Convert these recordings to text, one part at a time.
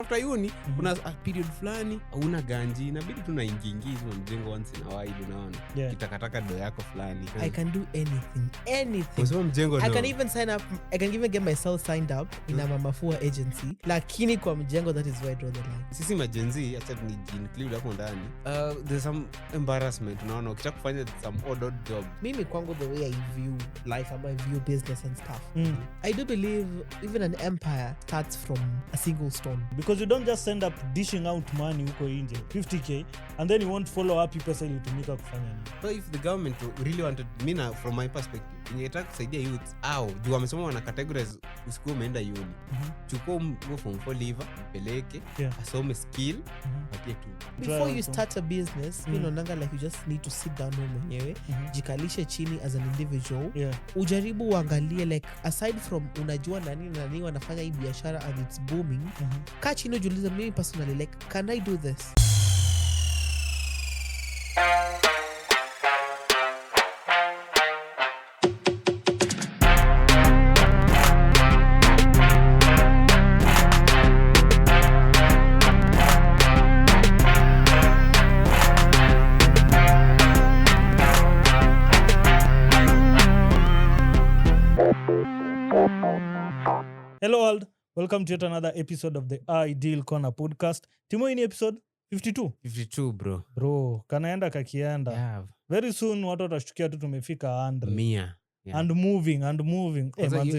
after uni kuna a period fulani hauna ganji inabidi tu naingiingizwa mjengo once in a while unaona kitakataka do yako fulani. I can do anything. Kwa mjengo I can even sign up, I can even get myself signed up in a FUA agency, lakini kwa mjengo that is where I draw the line. Sisi majenzi acha ni include hapo ndani. There's some embarrassment unaona ukitaka kufanya some odd job. Mimi kwangu the way I view life and I view business and stuff. I do believe even an empire starts from a single stone, because you don't just end up dishing out money huko nje 50k and then you won't follow up pesa ili tumika kufanya nini. So if the government really wanted, mina from my perspective ingetaka kusaidia youth au juu wamesema wana categorize usiku umeenda uni chukua mgo from for liver peleke asome skill patie tu before you start a business. You know nanga like you just need to sit down mwenyewe jikalishe chini as an individual ujaribu uangalie like aside from unajua nani wanafanya hii biashara and it's booming kaa chini ujiulize mimi personally like can I do this. Hello all, welcome to yet another episode of the Ideal Corner podcast. Timo ini episode 52 bro kanaenda kakienda very soon watu watashtukia tu tumefika 100 and moving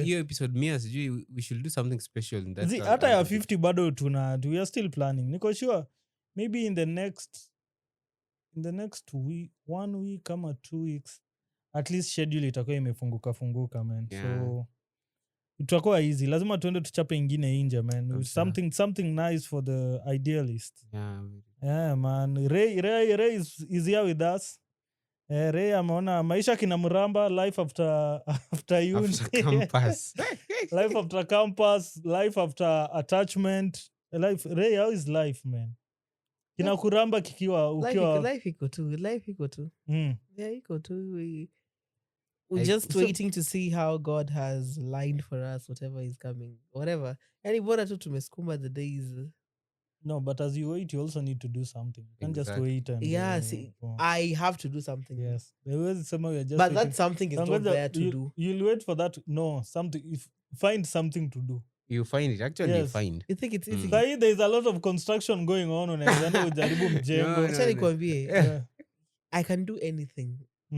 hiyo episode 100 sijui we should do something special in that. Hata ya 50 bado we are still planning. Niko sure maybe in the next week, 1 week kama 2 weeks at least schedule itakuwa imefunguka man. So itakuwa easy. Lazima tuende tuchape ingine nje man. Something nice for the idealist. Yeah man. Ray is here with us. Ray ameona maisha kina mramba, life after uni. After campus. Life after campus, life after attachment. Ray, how is life man? Kina kuramba ukiwa life iko tu. Yeah, iko tu. We're just waiting to see how God has lined for us whatever is coming, whatever. Yani bora tu tumesukuma the days. No, but as you wait, you also need to do something. You can't just wait and I have to do something. Yes, we are just but waiting. that something is not there to do. You'll wait for that. No, something. Find something to do. You find it. Actually, yes. You find. You think it's easy? There is a lot of construction going on. Unaenda ujaribu mjengo. Acha nikwambie. I can do anything.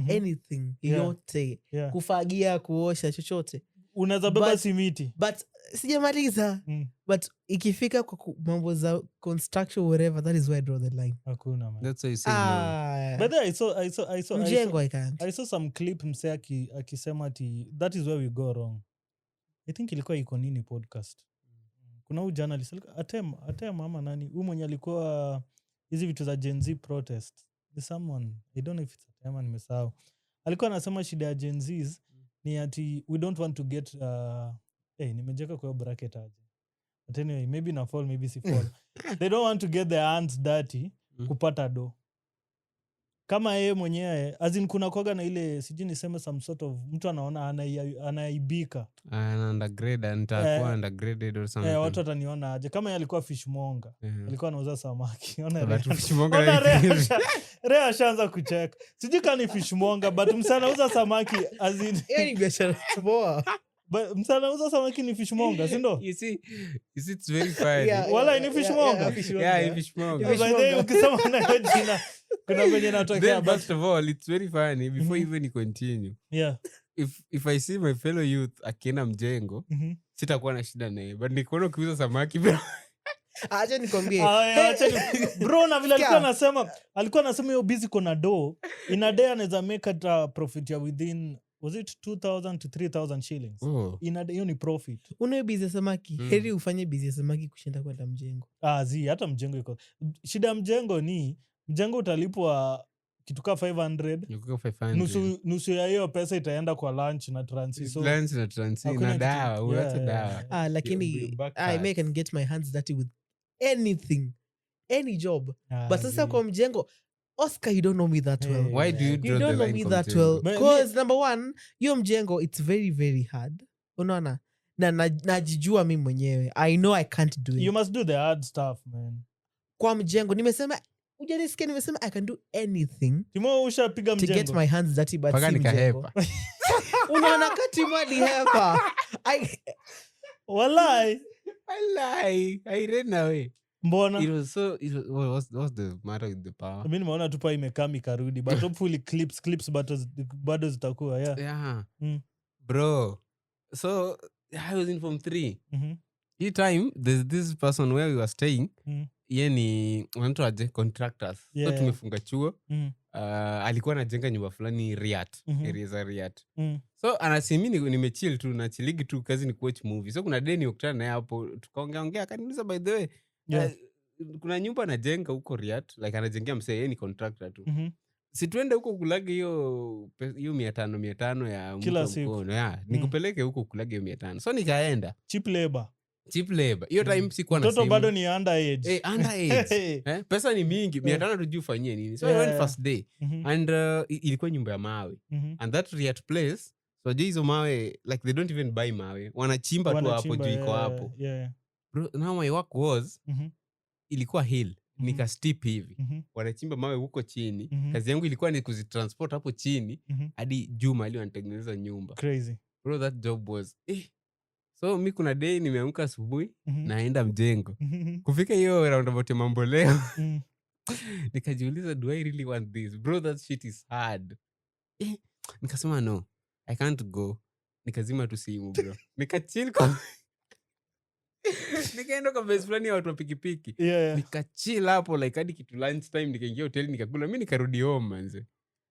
Anything yote kufagia kuosha chochote unaweza beba simiti but sijamaliza but ikifika kwa mambo za construction whatever that is where I draw the line. Hakuna man. That's why you say no. But I saw mjengo I can't. I saw some clip msea akisema ati that is where we go wrong. I think ilikuwa iko nini podcast. Kuna huyu journalist atem mama nani huyu mwenye alikuwa hizi vitu za Gen Z protest. Someone I don't know if it's a time nimesahau alikuwa anasema shida ya Gen Z's ni ati we don't want to get nimejeka kwa bracket aje but anyway maybe na fall maybe si fall they don't want to get their hands dirty kupata do kama yeye mwenyewe as in kuna koga na ile sijui niseme some sort of mtu anaona anaibika undergrade and atakuwa undergraded or something watu wataniona aje kama yeye alikuwa fishmonger alikuwa anauza samaki ona fishmonger Rea ashaanza kucheka sijui kani fishmonger but msana uza samaki as in ni biashara poa but msana uza samaki ni fishmonger si ndo you see it's very funny wala ni fishmonger yeah fishmonger ukisema na jina kuna venye natokea first of all it's very funny before even you continue if I see my fellow youth akienda mjengo sitakuwa na shida naye but nikiona ukiuza samaki bro acha nikwambie bro na vile alikuwa anasema hiyo busy kona do in a day anaweza make a profit ya within was it 2,000 to 3,000 shillings hiyo ni profit. Una busy samaki heri ufanye busy samaki kushinda kwenda mjengo. Hata mjengo iko shida ya mjengo ni mjengo utalipwa kitu ka 500 nusu ya hiyo pesa itaenda kwa lunch na transit na dawa uache dawa lakini I can get my hands dirty with anything any job but sasa kwa mjengo Oscar, you don't know me that well. Why do you don't know me that well? Because number one, your mjengo, it's very, very hard. Unaona? na najijua mimi mwenyewe. I know I can't do it. You must do the hard stuff, man. Kwa mjengo nimesema ujanisikia nimesema I can do anything. Timo ushapiga to mjengo. get my hands dirty but Paka si mjengo. Unaona kati mwadi hepa. Walai. I ran away. Mbona? It was so what's the matter with the power? Mimi nimeona tupa imekaa mikarudi but hopefully clips bado zitakuwa yeah. Bro, so I was in form 3. Each time there's this person where we were staying, yeye ni wanaitwa aje contractors. So tumefunga chuo. Alikuwa anajenga nyumba fulani Riat, area za Riat. So anasema mimi nimechill tu na chiligi tu kazi ni watch movie. So kuna day nikutana naye hapo tukaongea akaniuliza by the way kuna nyumba anajenga huko Riat, like anajengea msee, yeye ni contractor tu. Si tuende huko kulage hiyo 500 ya kila siku. Nikupeleke huko kulage hiyo 500. So nikaenda. Cheap labor. Hiyo time sikuwa na simu. Mtoto bado ni underage. Underage. Pesa ni mingi. 500 tujui ufanyie nini. So I went first day. And ilikuwa nyumba ya mawe. And that Riat place, so hizo mawe, like they don't even buy mawe. Wanachimba tu hapo juu iko hapo. Bro, now my work was, ilikuwa hill. Nika steep hivi. Wanachimba mawe huko chini. Kazi yangu ilikuwa ni kuzitransport hapo chini hadi juu mahali wanatengeneza nyumba. Crazy. Bro, that job was so mi kuna day nimeamka asubuhi naenda mjengo. Kufika hiyo roundabout ya Mamboleo. Nikajiuliza, do I really want this? Bro, that shit is hard. Nikasema no, I can't go. Nikazima tu simu bro. Nikachill kwa nikaenda kwa base fulani ya watu wa pikipiki. Nikachill hapo like hadi kitu lunch time, nikaingia hoteli nikakula. Mimi nikarudi home manze.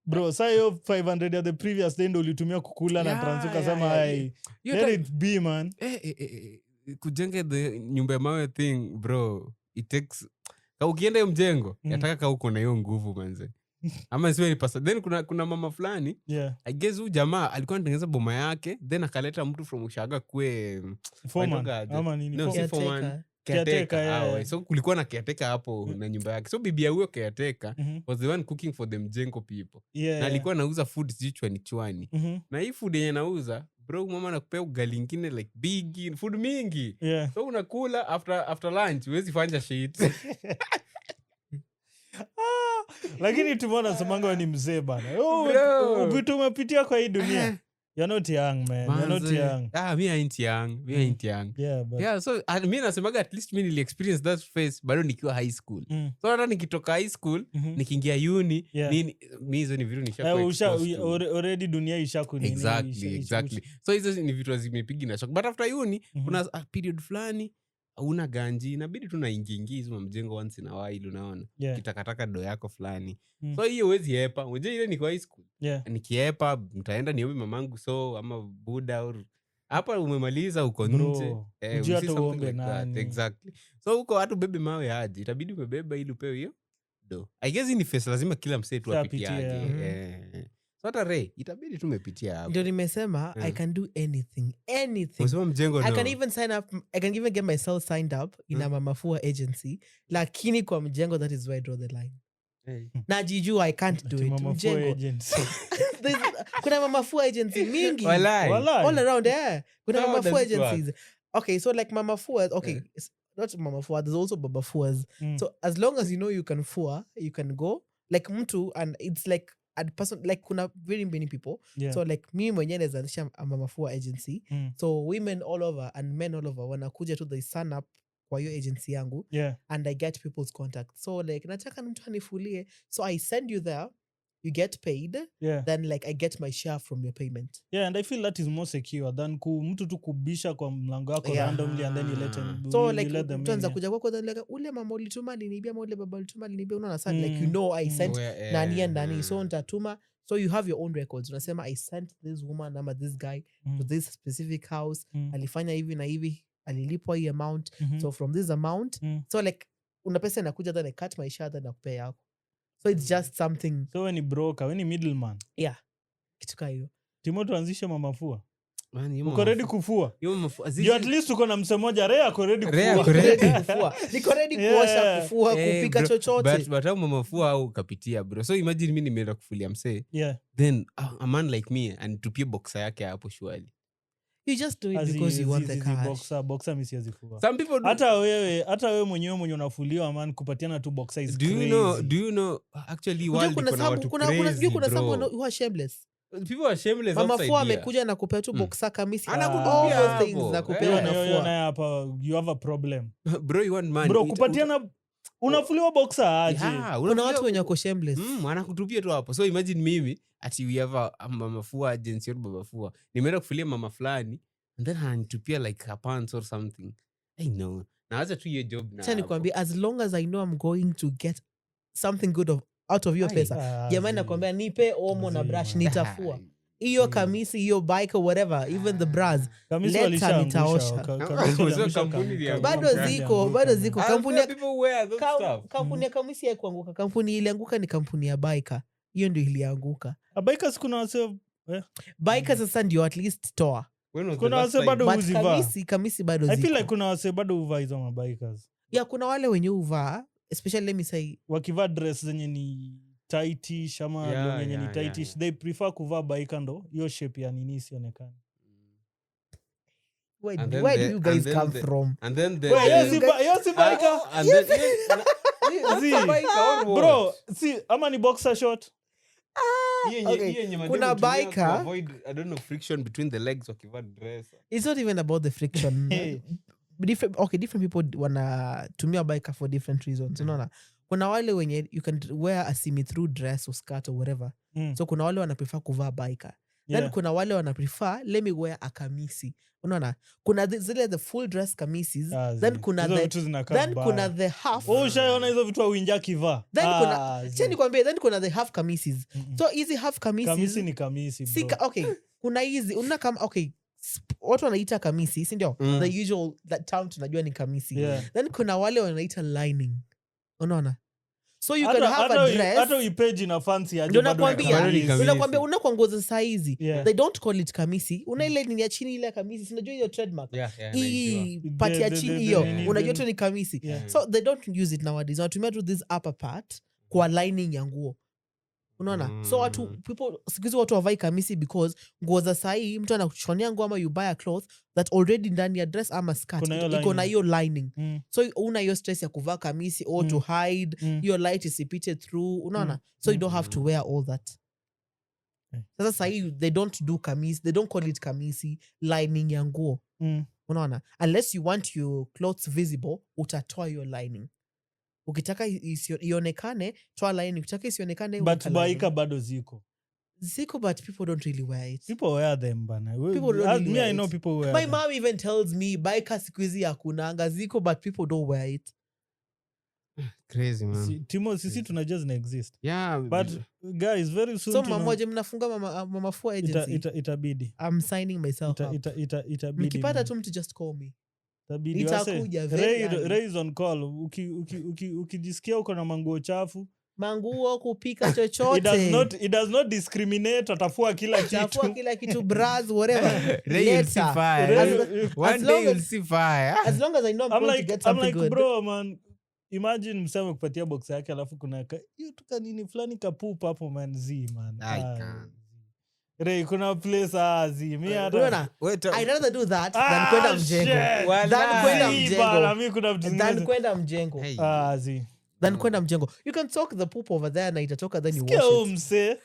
Bro, saa hiyo 500 ya the previous day ndo ulitumia kukula na transuka sama hai. Let it be, man. Kujenga the nyumba ya mawe thing, bro, it takes... Ukienda hiyo mjengo, yataka kaa uko na hiyo nguvu manze. Ama siwe ni pasa. Then kuna mama fulani, I guess huyu jamaa alikuwa anatengeneza boma yake, then akaleta mtu from Ushaga kwe... Foreman. Ama nini? No, si foreman. Caretaker. So kulikuwa na caretaker hapo na nyumba yake. So bibi ya huyo caretaker was the one cooking for the mjengo people. Na alikuwa anauza food chwani. Na hii food yenye nauza, bro, mama anakupea ugali ingine like big food mingi. So unakula after lunch, huwezi fanya shit. Lakini tumeona semanga ni mzee bana. Vitu umepitia kwa hii dunia. You're not young, man. You're not young. Me ain't young. Yeah, so mi nasemaga at least mi nili experience that phase bado nikiwa high school. So hata nikitoka high school, nikiingia uni, mi hizo ni vitu nishakuwa already dunia ishaku nini. Exactly. So hizo ni vitu zimepigi na shock. But after uni, kuna period fulani, una ganji, inabidi tu naingi hizo mjengo once in a while, unaona. Kitakataka do yako fulani. So hiyo huwezi hepa. Unajua ile niko high school. Nikiepa, mtaenda niombe mamangu so ama buda or hapa umemaliza uko nje. Ujua tu uombe nani. Exactly. So uko watu bebe mawe aje. Itabidi umebeba ili upewe hiyo do. I guess ni face lazima kila msee tu apitie. So hata Ray, itabidi tumepitia hapo. Ndio nimesema I can do anything. Unasema mjengo no. I can even sign up, I can even get myself signed up in a Mama FUA agency, lakini kwa mjengo that is where I draw the line. Najijua I can't do it. Mjengo. Kuna Mama FUA agency mingi. Walai. All around there. Kuna Mama FUA agencies. Okay, so like Mama FUA, okay, not Mama FUA, there's also Baba FUAs. So as long as you know you can FUA, you can go. Like mtu, and it's like a person, like kuna very many people. So like me mwenye nezalisha Mama FUA agency. So women all over and men all over wanakuja to the sign up kwa hiyo agency yangu. And I get people's contact. So like nataka mtu anifulie. So I send you there. You get paid. Then like I get my share from your payment. And I feel that is more secure than mtu tu kubisha kwa mlango wako randomly and then you let them. So like tuanza kuja kwako then like ule mama ulituma alinibia ama ule baba ulituma alinibia, unaona sana like you know I sent nani and nani, so nitatuma. So you have your own records. Unasema I sent this woman ama this guy to this specific house. Alifanya hivi na hivi, alilipwa hii amount. So from this amount, so like una pesa inakuja then I cut my share then nakupea yako. So it's just something. So when you broker, when you middleman. Kituka hiyo. Timo tuanzishe Mama FUA. Uko ready kufua? You at least uko na mse moja Ray ako ready kufua. Niko ready kuosha, kufua, kupika chochote. But Mama FUA au kapitia bro. So imagine mimi nimeenda kufulia mse. Then a man like me and tupie boxer yake hapo shwali. You just do it because you want the cash. Boxer mimi siwezi fua. Some people do. Hata wewe mwenyewe unafuliwa man kupatiana tu boxer is crazy. Do you know actually world kuna watu crazy. Kuna someone who are shameless. People are shameless. Mama fua amekuja na kupea tu boxer kamisi. Anakutupia all those things na kupea na fua. Na hapa you have a problem. Bro, you want man. Bro, kupatiana unafuliwa boxer aje. Kuna watu wenye wako shameless. Anakutupia tu hapo. So imagine mimi ati we have a mama fua agency or baba fua. Nimeenda kufulia mama fulani and then ananitupia like a pants or something. I know. Na acha tu hiyo job na. Acha nikwambie, as long as I know I'm going to get something good out of your pesa. Jamani nakwambia nipe omo na brush nitafua. Hiyo kamisi, hiyo bike or whatever, even the bras. Leta nitaosha. Bado ziko. Kampuni ya kamisi ya kuanguka. Kampuni ilianguka ni kampuni ya biker. Hiyo ndio ilianguka. Bikers kuna wase bikers sasa ndio at least toa. Kuna wase bado huzivaa. Kamisi bado ziko. I feel like kuna wase bado huvaa hizo mabikers. Yeah, kuna wale wenye huvaa, especially let me say wakivaa dress zenye ni tightish ama yenye ni tightish, they prefer kuvaa biker ndo hiyo shape ya nini sionekane. Where do you guys come from? And then the biker. And then bro, see ama ni boxer short. Kuna biker avoid, I don't know, friction between the legs wakivaa dress. It's not even about the friction. different people wanatumia biker for different reasons. Unaona? Kuna wale wenye you can wear a see-through dress or skirt or whatever. So kuna wale wana prefer kuvaa biker. Then kuna wale wana prefer let me wear a kamisi. Unaona? Kuna zile the full dress kamisis. Then kuna the half. Ushaona hizo vitu uinja kivaa. Then kuna the half kamisis. So easy half kamisis. Kamisi ni kamisi bro. Okay. Kuna hizi okay. Watu wanaita kamisi, si ndio? The usual that term tunajua ni kamisi. Then kuna wale wanaita lining. Unaona? So you can have a dress. Hata uipeji na fancy aje bado. Unakwambia kwa nguo za saizi. They don't call it kamisi. Una ile ni ya chini ile kamisi. Sinajua hiyo trademark. Hii part ya chini hiyo. Unajua tu ni kamisi. So they don't use it nowadays. Wanatumia tu this upper part kwa lining ya nguo. Unaona? So sikuizi watu wavai kamisi because nguo za sahi mtu anakushonea nguo ama you buy a cloth that already ndani ya dress ama skirt iko na hiyo lining. So una hiyo stress ya kuvaa kamisi or to hide your light isipite through. Unaona? So you don't have to wear all that. Sasa sahi they don't do kamisi, they don't call it kamisi, lining ya nguo. Unaona? Unless you want your clothes visible, utatoa your lining. Ukitaka ionekane toa line, ukitaka isionekane but biker bado ziko but people don't really wear it. People wear them bana. I know people wear my them. mom even tells me biker siku hizi hakunanga ziko but people don't wear it. Crazy man. Timo sisi tunajua zina exist. Yeah, but guys very soon so mmoja mnafunga mama fua agency. Itabidi. I'm signing myself up. Itabidi. Mkipata tu mtu just call me. Itakuja raise on call. Ukijisikia uko na manguo chafu, manguo kupika chochote, it does not discriminate. Atafua kila kitu bras whatever. One day you'll see fire. As long as I know I'm going to get something good. Bro man, imagine msema kupatia box yake alafu kuna hiyo tuka nini fulani kapupa hapo man man. Ray, kuna place I'd rather do that than kwenda mjengo. Than kwenda mjengo. You can talk the poop over there na itatoka then you wash it.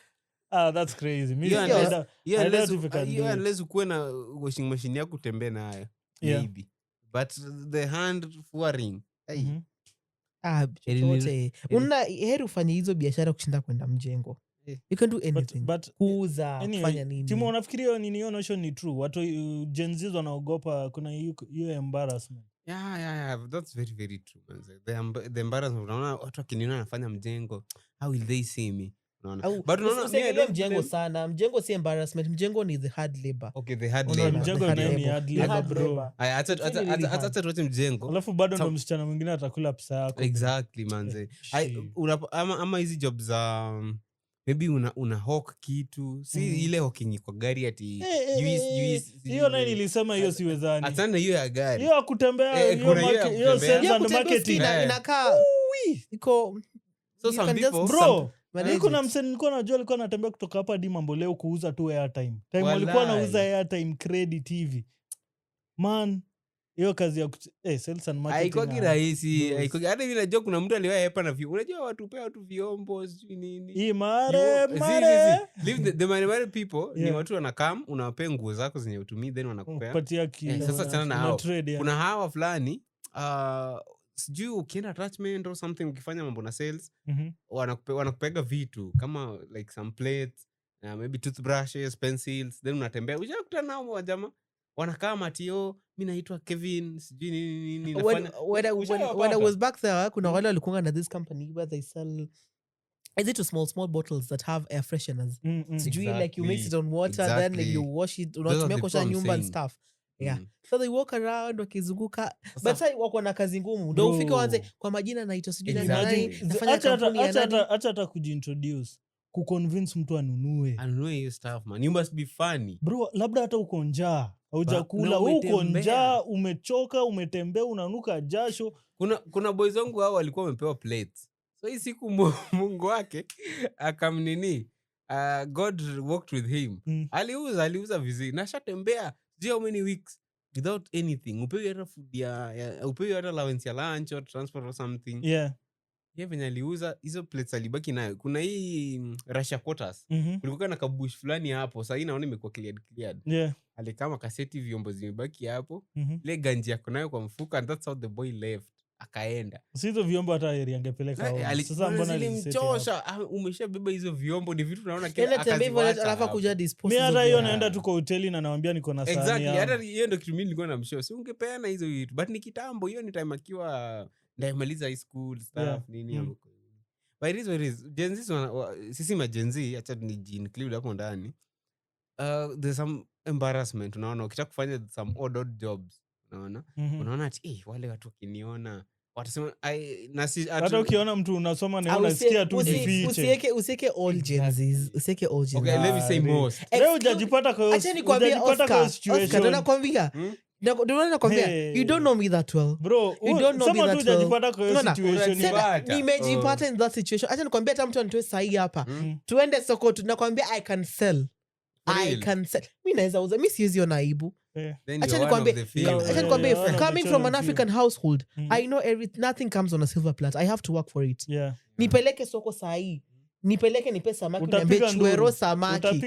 That's crazy. Unless ukuwe na washing machine ya kutembea nayo. Maybe. But the hand fuaring. Heri ufanye hizo biashara kushinda kwenda mjengo. You can do anything. But kuuza, kufanya nini. Timo unafikiria nini hiyo notion ni true? Watu Gen Z wanaogopa kuna hiyo embarrassment. Yeah, that's very very true. The embarrassment, unaona watu wakiniona nafanya mjengo, how will they see me? But unaona mjengo sana. Mjengo si embarrassment, mjengo ni the hard labor. Okay, the hard labor. Mjengo ni hard labor bro. Hata tuache mjengo. Alafu bado ndo msichana mwingine atakula pesa yako. Exactly manze. Ama hizi jobs maybe una hawk kitu ile hawking kwa gari ati hiyo nayo nilisema hiyo siwezani. Atana hiyo ya gari hiyo kutembea hiyo sales and marketing inakaa iko so some people bro kuna msee nilikuwa najua alikuwa anatembea kutoka hapa hadi Mambo Leo kuuza tu airtime. Time Walai. walikuwa anauza airtime credit hivi. Man, hiyo kazi ya sales and marketing. Haikuwa rahisi. Hata hivi najua kuna mtu aliwaepa na vyombo. Unajua watu pea watu vyombo sijui nini. Hii mare. Leave the mare people ni watu wanakam, unawapea nguo zako zenye utumii then wanakupea. Patia Sasa sana na hao. trade, Kuna hawa fulani sijui ukienda attachment or something ukifanya mambo na sales wanakupega vitu kama like some plates, maybe toothbrushes, pencils, then unatembea ushakutana nao wajama wanakaa matio mimi naitwa Kevin sijui nini when I was back there kuna wale walikuwa na this company where they sell is it small bottles that have air fresheners sijui like you mix it on water then like you wash it unatumia kosha nyumba and stuff. Yeah. So they walk around wakizunguka but sasa wako na kazi ngumu ndio ufike wanze kwa majina naitwa sijui nani nafanya kampuni ya nani acha hata kujiintroduce kuconvince mtu anunue hiyo stuff man, you must be funny bro. Labda hata uko njaa haujakula uko njaa umechoka umetembea unanuka jasho. Kuna boys wangu hao walikuwa wamepewa plates, so hii siku Mungu wake akamnini God worked with him. Aliuza vizuri na shatembea how many weeks without anything. Upewi hata food upewi hata allowance ya lunch or transport or something. Yeah. Venye aliuza hizo plates alibaki nayo. Kuna hii Russia quarters. Kulikuwa na kabush fulani hapo. Sasa naona imekuwa cleared. Yeah. Alikama kaseti vyombo zimebaki hapo. Ile ganji yako nayo kwa mfuko and that's how the boy left. Akaenda. Hizo vyombo hata yeye angepeleka home. Sasa mbona alimchosha? Umeshabeba hizo vyombo ni vitu tunaona kila alafu kuja dispose. Mimi hata hiyo naenda tu kwa hoteli na naambia niko na sahani. Exactly. Hata hiyo ndio kitu mimi nilikuwa namshow. Si ungepeana hizo vitu. But ni kitambo hiyo ni time akiwa ndaimaliza high school stuff nini hapo. But it is Gen Z sisi ma Gen Z acha ni include hapo ndani. There's some embarrassment unaona ukitaka kufanya some odd jobs unaona ati wale watu wakiniona watasema hata ukiona mtu unasoma na unasikia tu jifiche. Usieke all Gen Zs. Okay, let me say most. Leo hujajipata kwa situation. Oscar nakwambia. You don't know me that well. Bro, you don't know me that well. Hujajipata kwa situation nimejipata in that situation. Acha nikwambia hata mtu anitoe sahi hapa. Tuende soko tunakwambia I can sell. Mimi naweza uza, mimi siwezi ona aibu. Acha nikwambie coming from an African household I know nothing comes on a silver plate. I have to work for it. Nipeleke soko sahi, nipeleke nipe samaki niambie chwero samaki,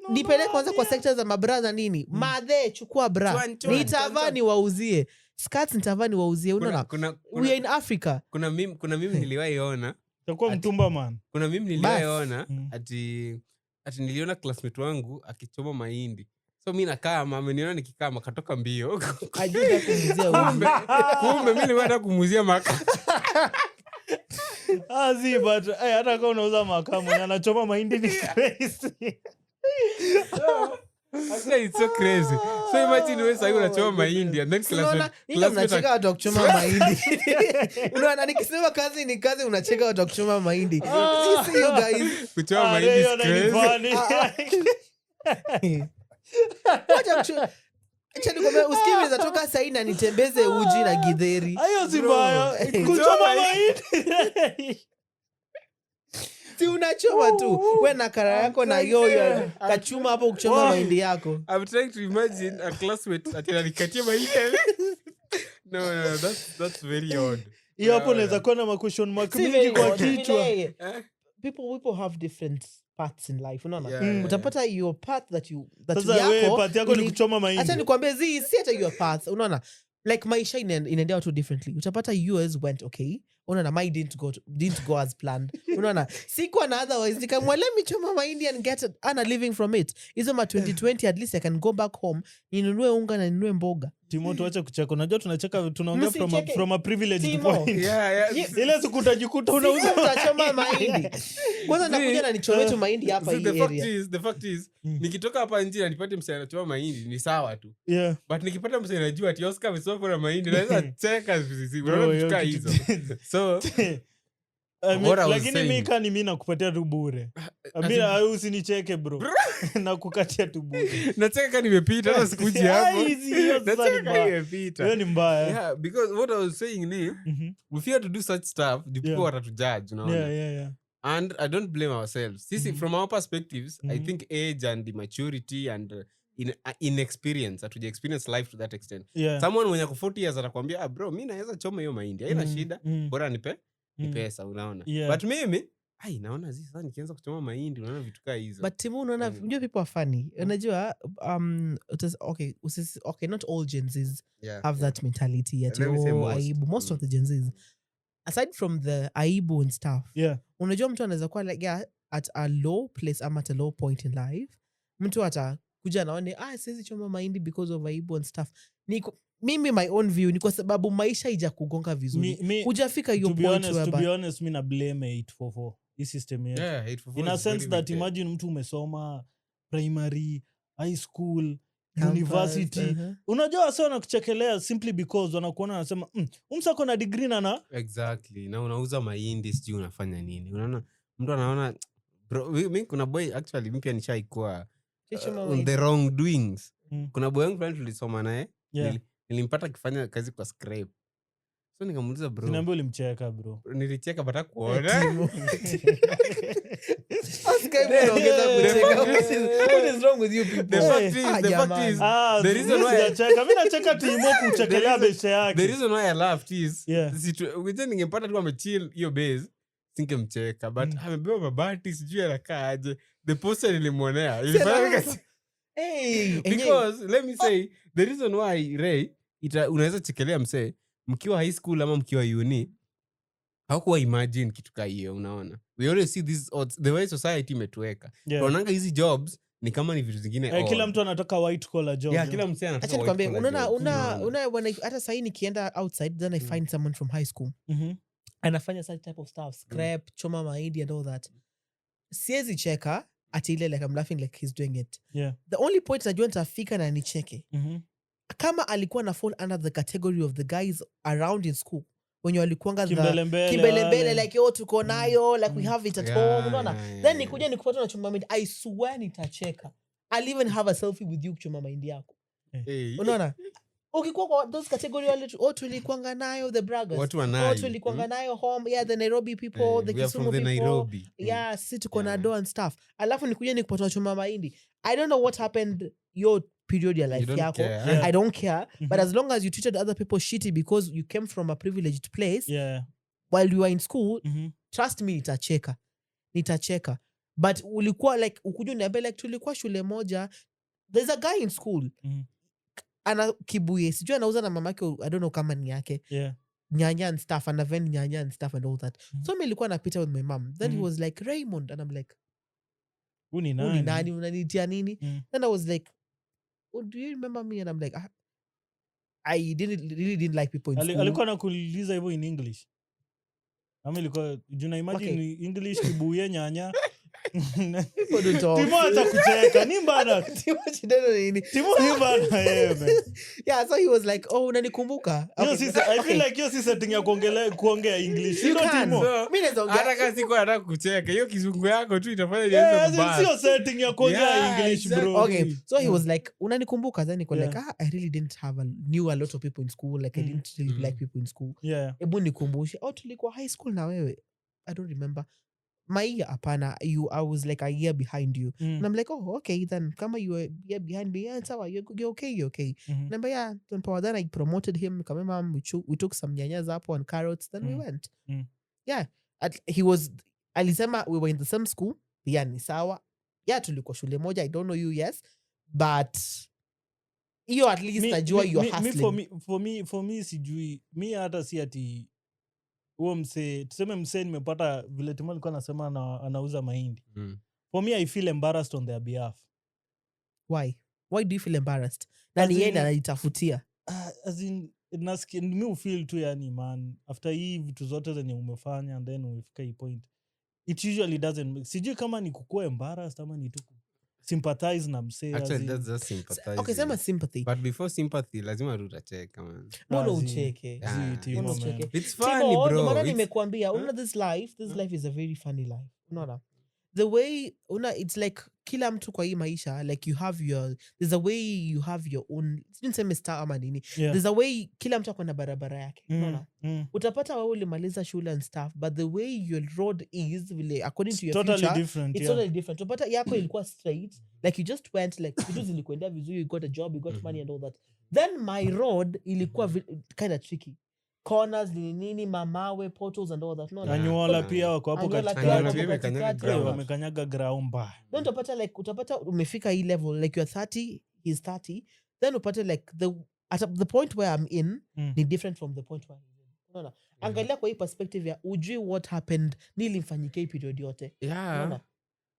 nipeleke kwanza kwa sectors za mabraza nini madhe chukua bra nitavani wauzie skirts nitavani wauzie. Unaona we are in Africa. Kuna mimi niliwaiona itakuwa mtumba man. Kuna mimi niliwaiona ati niliona classmate wangu akichoma mahindi. So mimi nakaa ameniona nikikaa makatoka mbio. Ajuda kumuzia kumbe mimi nimeenda kumuzia maka. But hata kama unauza maka mwenye anachoma mahindi ni crazy. Actually it's so crazy. So imagine wewe sasa unachoma mahindi and then classmate unacheka watu kuchoma mahindi. Unaona nikisema kazi ni kazi unacheka watu kuchoma mahindi. You see you guys kuchoma mahindi is crazy. Acha nikwambie usikimi zatoka sahi na nitembeze uji na githeri. Hayo si mbaya. Kuchoma mahindi. Si unachoma tu wewe na kara yako na yoyo kachuma hapo kuchoma mahindi yako. I'm trying to imagine a classmate atinikatia mahindi. No, that's very odd. Hiyo hapo naweza kuwa na question mark mingi kwa kichwa. People have different paths in life, unaona? Utapata your path that yako ni kuchoma mahindi. Acha nikwambie si hata your path, unaona? Like maisha inaendea too differently. Utapata yours went okay. Unaona mine didn't go as planned. Unaona sikuwa na otherwise nikamwa let me choma mahindi and get a living from it. Hizo ma 2020 at least I can go back home ninunue unga na ninunue mboga. Timoto acha kucheka. Unajua tunacheka tunaongea from a privileged point. Ile siku utajikuta unauza utachoma mahindi. Kwanza nakuja na nichome tu mahindi hapa hii area. The fact is nikitoka hapa nje na nipate msanii anachoma mahindi ni sawa tu. But nikipata msanii anajua ati Oscar amesoma na mahindi naweza cheka vizuri. Unaona hizo. So lakini mimi nakupatia tu bure. Amira usinicheke bro. Nakukatia tu bure. Nacheka kama nimepita hata sikuji hapo. Nacheka nimepita. Hiyo ni mbaya. Yeah, because what I was saying ni we fear to do such stuff, the people watatujudge, unaona. Yeah. and I don't blame ourselves. Sisi, from our perspectives, I think age and the maturity and inexperience, hatuja experience life to that extent. Someone mwenye ako 40 years atakwambia, bro, mi naweza choma hiyo mahindi, haina shida, bora ni pesa, unaona. But mimi naona sasa nikianza kuchoma mahindi, unaona vitu kaa hizo. But Timu, unaona unajua people are funny. Unajua okay, not all Gen Zs have that mentality at aibu. Most of the Gen Zs, aside from the aibu and stuff, unajua mtu anaweza kuwa like at a low place ama at a low point in life, mtu atakuja anaone siwezi choma mahindi because of aibu and stuff. Mimi my own view ni kwa sababu maisha haijakugonga vizuri. Hujafika hiyo point to be honest, mi na blame 844 hii system yetu. In a sense that imagine mtu umesoma primary, high school, university. Unajua sasa wanakuchekelea simply because wanakuona wanasema umsako na degree na exactly. Na unauza mahindi, sijui unafanya nini. Unaona mtu anaona bro, mimi kuna boy actually mimi pia nishaikuwa on the wrong doings. Kuna boy wangu fulani tulisoma naye. Nilimpata kifanya kazi kwa scrape. So nikamuuliza bro. Niambia ulimcheka bro. Nilicheka bata kuona. What is wrong with you people? The fact is the reason why mimi nacheka Timo kuchekelea base yake. The reason why I laughed is wewe ningempata tu amechill hiyo base singemcheka, but amebeba mabati sijui anakaa aje. The poster nilimwonea. Because let me say the reason why Ray unaweza chekelea msee mkiwa high school ama mkiwa uni, haukuwa imagine kitu kama hiyo. Unaona, we always see this odds, the way society imetuweka. Tunaanga hizi jobs ni kama ni vitu zingine. Kila mtu anataka white collar job. Kila mtu anataka white collar job. Unaona hata sasa nikienda outside then I find someone from high school anafanya such type of stuff, scrap, choma mahindi and all that. Siwezi cheka at ile like I'm laughing like he's doing it. The only point najua nitafika na nicheke kama alikuwa na fall under the category of the guys around in school when you walikuanga kimbelembele like tuko nayo like we have it at home, unaona. Then nikuja nikupata na choma mahindi, I swear nitacheka. I'll even have a selfie with you kuchoma mahindi yako. Unaona, ukikuwa kwa those category wale tulikuanga nayo the braggers, tulikuanga nayo home, the Nairobi people, the Kisumu people, Nairobi. si tuko na do and stuff. Alafu nikuja nikupata choma mahindi. I don't know what happened your period your life yako. I don't care. But as long as you treated other people shitty because you came from a privileged place while you were in school, trust me, nitacheka. But ulikuwa like ukuja niambia like tulikuwa shule moja, there's a guy in school ana kibuye sijui anauza na mamake, I don't know kama ni yake, nyanya and stuff, and vend nyanya and stuff and all that. So mimi nilikuwa napita with my mom, then he was like Raymond, and I'm like uni nani unanitia nini? Then I was like, do you remember me? And I'm like I really didn't like people in school. Alikuwa anakuuliza hivyo in English ama ilikuwa juna imagine English kibuye nyanya Timo atakucheka ni mbana. Timo chideno nini? Timo ni mbana yeye. Yeah, so he was like, unanikumbuka? I feel like you're setting ya kuongea English. You can. Mimi naweza ongea. Hata kama siko nataka kucheka, hiyo kizungu yako tu itafanya nianze kubaya. Sio setting ya kuongea English bro. Okay, so he was like, unanikumbuka? Then niko like, I really didn't knew a lot of people in school, like I didn't really like people in school. Ebu nikumbushe, tulikuwa high school na wewe. I don't remember. My year apana, I was like a year behind you. And I'm like, okay, then kama you were a year behind me, sawa, you're okay. And then I promoted him, kama mom, we took some nyanyas up on carrots, then we went. Alisema we were in the same school, ni sawa. Tulikuwa shule moja, I don't know you, yes, but you at least najua you're hustling. For me sijui, mi hata si ati huo mse, tuseme mse nimepata vile Timo alikuwa anasema anauza mahindi. For me, I feel embarrassed on their behalf. Why do you feel embarrassed? Nani yeye anajitafutia? As in, me feel tu yani man, after hii vitu zote zenye umefanya and then umefika hii point, it usually doesn't, sijui kama ni kukua embarrassed ama ni tu sympathize na mse. Actually that's just sympathize. Okay, sema sympathy. But before sympathy lazima tutacheka man. Mbona ucheke? It's funny bro. Maana nimekuambia, this life is a very funny life. Unaona? the way it's like kila mtu kwa hii maisha like there's a way you have your own sema star ama nini. There's a way kila mtu akona barabara yake. Unaona? Utapata wewe ulimaliza shule and stuff but the way your road is vile according to your totally future different, it's totally different. Utapata yako ilikuwa straight like you just went like vitu zilikuendea vizuri, you got a job, you got money and all that. Then my road ilikuwa kind of tricky. Corners nini mamawe portals and all that. No, Anyola pia wako hapo katikati. Wamekanyaga graumba. Then utapata umefika hii level like you're 30, he's 30. Then upate like the point where I'm in ni different from the point where he's in. Unaona? Angalia kwa hii perspective ya ujui what happened nilimfanyikia period yote. Yeah.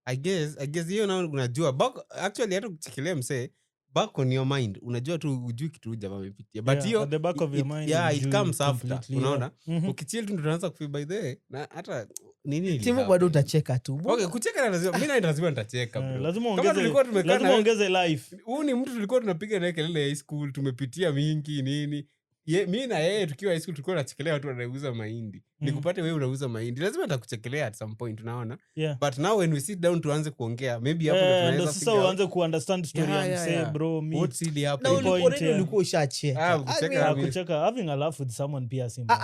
I guess hiyo na unajua actually hata kuchikilia msee back on your mind unajua tu ujui kitu jamaa amepitia but hiyo at the back of your mind it comes after unaona ukichill tu ndio unaanza kufeel by the na hata nini timu bado utacheka tu. Okay, kucheka na lazima mimi lazima nitacheka bro. Lazima ongeze life. Huu ni mtu tulikuwa tunapiga naye kelele high school, tumepitia mingi nini. Mimi na yeye tukiwa high school tulikuwa tunachekelea watu wanauza mahindi. Nikupate wewe unauza mahindi. Lazima nitakuchekelea at some point unaona. But now when we sit down tuanze kuongea maybe hapo tunaweza sasa uanze ku understand story ya msee bro me. What's really happening? Na ulikuwa ushacheka. Kucheka having a laugh with someone pia simple.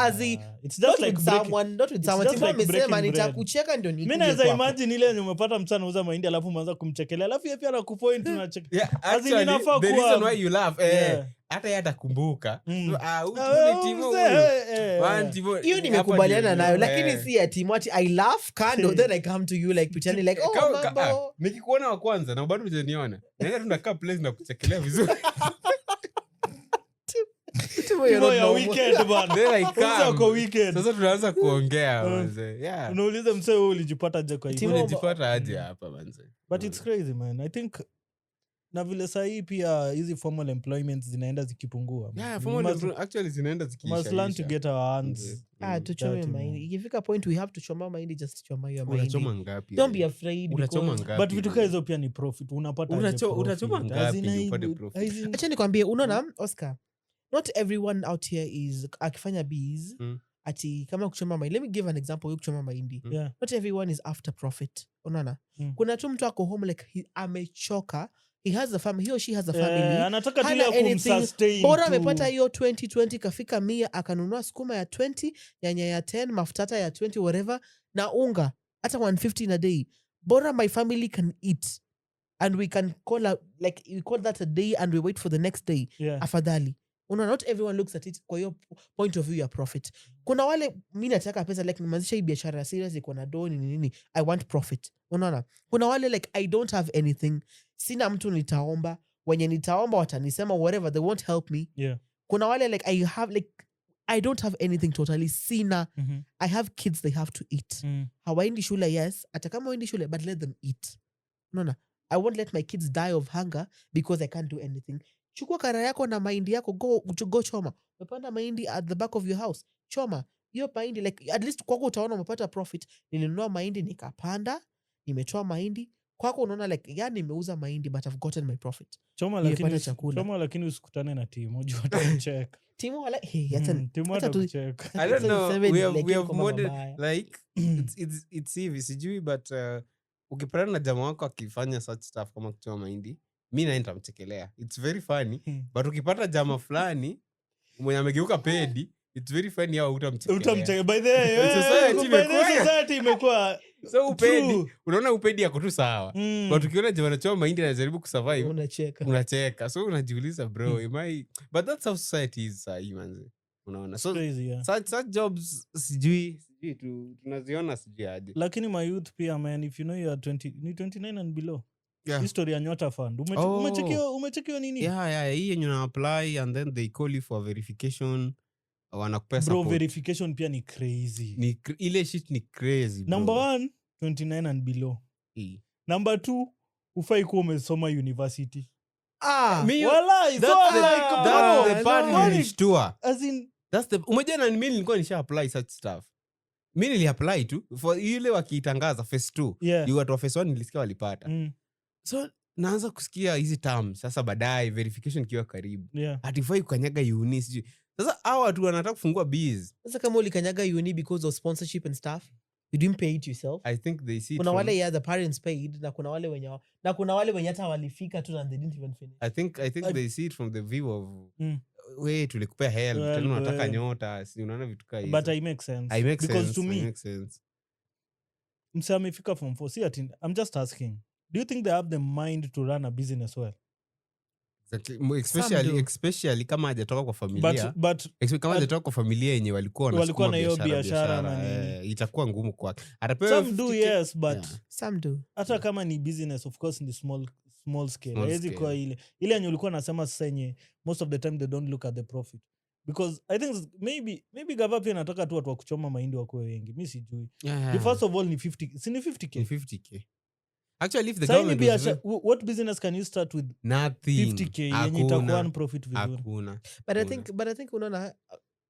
It's just like someone not with someone timu amesema nitakucheka ndio mimi naweza imagine ile umepata mtu anauza mahindi alafu umeanza kumchekelea alafu yeye pia anakupoint unacheka. Actually the reason why you laugh hata yeye atakumbuka. Hiyo nimekubaliana nayo lakini si ya timu ati I laugh kando then I come to you like pretending like mambo. Nikikuona wa kwanza na bado hujaniona. Naweza tunakaa place na kuchekelea vizuri. Timu ya weekend bana. Sasa tunaanza kuongea manze. Yeah. Unauliza msee wewe ulijipata aje kwa hiyo? Ulijipata aje hapa manze? But it's crazy man. I think na vile sahi pia hizi formal employments zinaenda zikipungua. Yeah, formal actually zinaenda zikiisha. Must learn to get our hands. Tuchome mahindi. Ikifika point we have to choma mahindi, just choma hiyo mahindi. Unachoma ngapi? Don't be afraid. Unachoma ngapi? But vitu kama hizo pia ni profit. Unapata unachoma ngapi upate profit? Acha nikwambie, unaona Oscar, not everyone out here is akifanya bees. Ati kama kuchoma mahindi. Let me give an example. Kuchoma mahindi. Not everyone is after profit. Unaona? Kuna tu mtu ako home like he amechoka. He has a family, he or she has a family. Anataka tu ya kumsustain. Bora amepata hiyo 2020 kafika 100 akanunua sukuma ya 20, nyanya ya 10, mafuta ya 20 whatever na unga hata 150 in a day. Bora my family can eat and we can call we call that a day and we wait for the next day. Afadhali. Not everyone looks at it kwa hiyo point of view ya profit. Kuna wale mimi nataka pesa like nimeanzisha hii biashara serious iko na doni nini. I want profit. Unaona? Kuna wale like I don't have anything. Sina mtu nitaomba. Wenye nitaomba watanisema whatever, they won't help me. Kuna wale like I don't have anything totally. Sina. I have kids they have to eat. Hawaendi shule, yes. Hata kama waendi shule, but let them eat. Unaona? I won't let my kids die of hunger because I can't do anything. Chukua kara yako na mahindi yako, go choma. Umepanda mahindi at the back of your house. Choma. Hiyo mahindi like at least kwako utaona umepata profit. Nilinunua mahindi nikapanda, nimetoa mahindi. Kwako unaona like nimeuza mahindi but I've gotten my profit. Choma lakini usikutane na timu. Unajua utacheka. Timu wala timu atacheka. I don't know. We have model like it's easy sijui but ukipatana na jamaa wako akifanya such stuff kama kuchoma mahindi, mimi naenda mchekelea. It's very funny. But ukipata jamaa fulani mwenye amegeuka pedi, it's very funny how utamchekelea. By the way, society imekuwa so upedi. Unaona upedi yako tu sawa. But ukiona jamaa anachoma mahindi anajaribu kusurvive, unacheka. So unajiuliza bro, but that's how society is manze. Unaona? So crazy, such jobs sijui tunaziona sijui aje. Lakini my youth pia man, if you know you are 29 and below. History ya Nyota Fund. Umechekio nini? Hii yenye una apply and then they call you for verification. Wanakupea support. Bro, verification pia ni crazy. Ile shit ni crazy bro. Number 1, 29 and below. Number 2, ufai kuwa umesoma university. Walai, that's the part nilishtua. As in umejana mimi nilikuwa nisha apply such stuff. Mimi nili apply tu for ile wakitangaza phase 2. You watu wa phase 1 nilisikia walipata. So naanza kusikia hizi terms sasa baadaye verification kiwa karibu. Hatifai kukanyaga uni sijui. Sasa hawa watu wanataka kufungua biz. Sasa kama ulikanyaga uni because of sponsorship and stuff, You didn't pay it yourself. I think they see it Kuna from, wale the parents paid na kuna wale wenye hata walifika tu and they didn't even finish. I think they see it from the view of we tulikupea help tena unataka nyota, si unaona vitu kama hizo. But I make sense. I make because sense, to me I make sense. Msa amefika from 4. See, I'm just asking. Do you think they have the mind to run a business well? Exactly. Especially kama hajatoka kwa familia. But kama hajatoka kwa familia yenye walikuwa na hiyo biashara na nini. Itakuwa ngumu kwake. Some do, yes, but some do. Hata kama ni business, of course ni small scale. Haiwezi kwa ile yenye ulikuwa nasema sasa yenye most of the time they don't look at the profit. Because I think maybe gava pia nataka tu watu wa kuchoma mahindi wakuwe wengi. Mimi sijui. The first of all ni 50. Si ni 50k? Ni 50k. Actually, if the government was what business can you start with nothing 50k yenye itakuwa profit vizuri? Hakuna. But I think unaona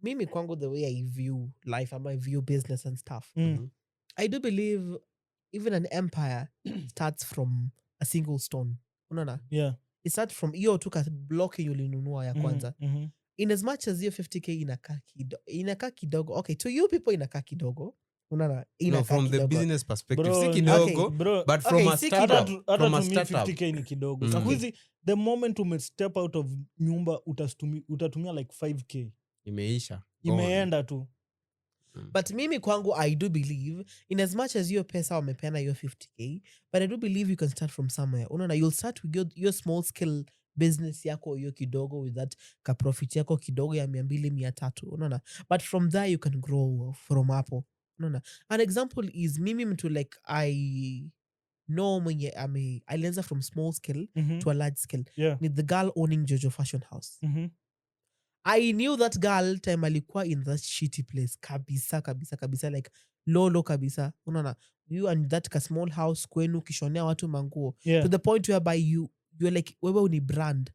mimi kwangu the way I view life and I view business and stuff. I do believe even an empire starts from a single stone. Unaona? Yeah. It starts from hiyo tu ka block ulinunua ya kwanza. In as much as hiyo 50k inakaa kidogo. Okay, to you people inakaa kidogo. Unaona? No, from the business perspective si kidogo, but from a startup, from a startup 50k ni kidogo. Sakuzi the moment step out of nyumba utatumia like 5k. Imeenda tu. But mimi kwangu I do believe in as much as your pesa wamepeana your 50k, but I do believe you can start from somewhere. Unaona, you'll start with your small scale business yako hiyo kidogo with that ka profit yako kidogo ya 200-300. Unaona, but from there you can grow from hapo. Unaona, an example is mimi mtu like I know mwenye alianza from small scale to a large scale. Ni the girl owning Jojo Fashion House. I knew that girl time alikuwa in that shitty place kabisa like low kabisa. Unaona, you and that ka small house kwenu kishonea watu manguo to the point whereby you're like wewe ni brand.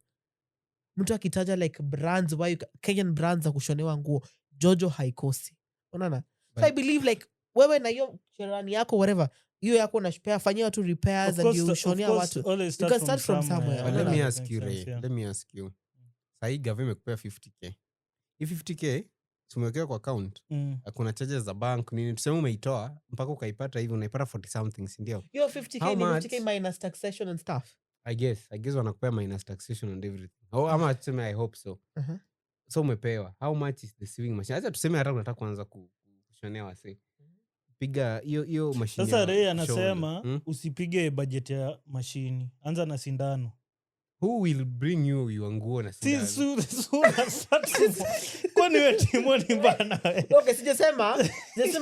Mtu akitaja like brands why Kenyan brands za kushonewa nguo Jojo haikosi. Unaona, so I believe like wewe na hiyo cherani yako whatever hiyo yako unashipea fanyia watu repairs and you shonea watu. You can start from somewhere. But let me ask you. Sahi government imekupea 50k. Hii 50k tumewekea kwa account. Kuna charges za bank nini tuseme umeitoa mpaka ukaipata hivi unaipata 40 something, si ndio? Hiyo 50k minus taxation and stuff. I guess wanakupea minus taxation and everything. Oh, ama tuseme I hope so. So umepewa. How much is the sewing machine? Acha tuseme hata unataka kuanza kushonea wase. Piga hiyo machine. Sasa Ray anasema usipige budget ya mashini. Anza na sindano. Who will bring you your nguo na sindano? Kwani wewe Timoni bana? Okay, sijasema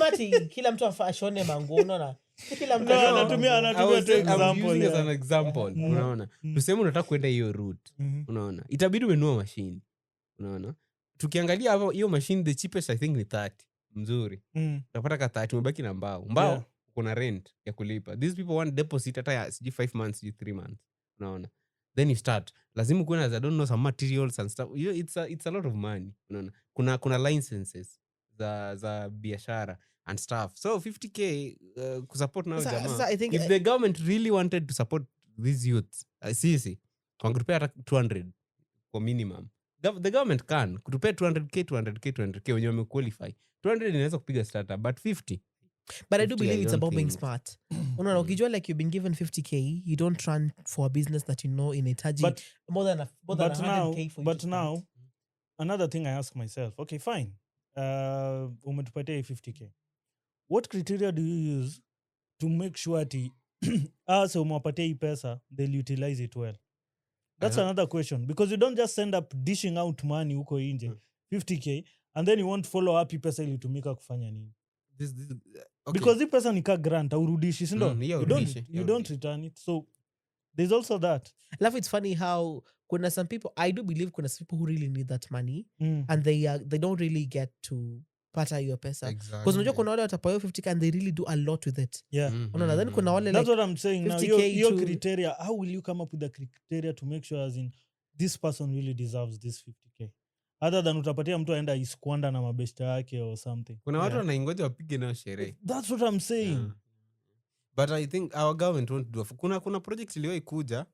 ati kila mtu ashone manguo, unaona? Kila mtu anatumia example. As an example, unaona? Tuseme unataka kwenda hiyo route, unaona? Itabidi ununue machine. Unaona? Tukiangalia hapo hiyo machine the cheapest I think ni 30. Mzuri. Utapata ka 30 umebaki na mbao. Kuna rent ya kulipa. These people want deposit hata ya 5 months, 3 months. Unaona? Then you start. Lazima kuwe na I don't know some materials and stuff. It's a lot of money. Unaona? Kuna licenses za biashara and stuff. So 50k kusupport now jamaa. If the government really wanted to support these youths, sisi wangepea hata 200 kwa minimum. The government can kutupea 200k wenye wamequalify. 200 inaweza kupiga startup but 50. But I do believe it's about being smart. Unaona, ukijua like you've been given 50k, you don't run for a business that you know inahitaji more than 100k for you. But now another thing I ask myself, okay fine. Umetupatia 50k. What criteria do you use to make sure that umewapatia hii pesa they'll utilize it well? That's another question, because you don't just end up dishing out money huko nje 50k and then you won't follow up pesa ilitumika kufanya nini. Okay. Because hii pesa ni ka grant aurudishi, si ndio? You don't return it. So there's also that. I love it's funny how kuna some people, I do believe kuna some people who really need that money and they don't really get to pata hiyo pesa. Because unajua kuna wale watapayo 50k and they really do a lot with it. Unaona, then kuna wale that's what I'm saying now. Your criteria, how will you come up with the criteria to make sure as in this person really deserves this 50k? Other than utapatia mtu aenda iskwanda na mabeshta yake or something. Kuna watu wanaingoja wapige nayo sherehe. That's what I'm saying. But I think our government won't do. Kuna project iliwahi kuja.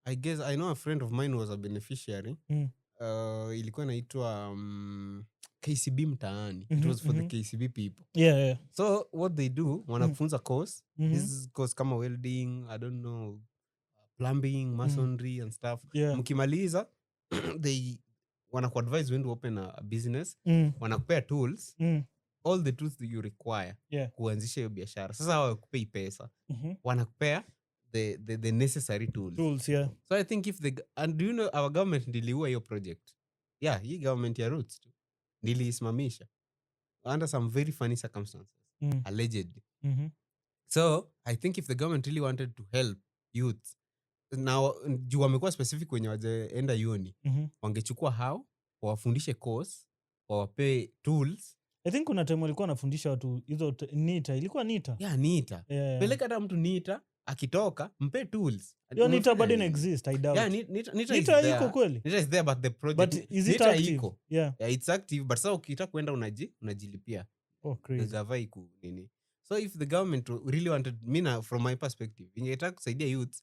I guess I know a friend of mine was a beneficiary. ilikuwa inaitwa KCB mtaani. It was for the KCB people. Yeah. So what they do, wanakufunza course. This is course kama welding, I don't know, plumbing, masonry and stuff. Mkimaliza they wanakuadvise when to open a business. Wanakupea tools. All the tools that you require kuanzisha hiyo biashara. Sasa hawakupei pesa. Wanakupea the necessary tools. So I think if and do you know our government ndiliua hiyo project? Yeah, hii government ya Roots tu ndiliisimamisha under some very funny circumstances, allegedly. So I think if the government really wanted to help youth, now juu wamekuwa specific wenye wajaenda uni, wangechukua hao wawafundishe course, wawape tools. I think kuna time walikuwa wanafundisha watu hizo NITA. Ilikuwa NITA. Yeah, NITA. Peleka hata mtu NITA akitoka mpe tools. Yo NITA bado ina exist, I doubt. Yeah, NITA iko kweli. NITA is there, but the project but is it NITA active? Iko. Yeah, it's active, but sasa ukitaka kwenda unajilipia. Oh, crazy. Gavai ku nini. So if the government really wanted, from my perspective, ingetaka kusaidia youth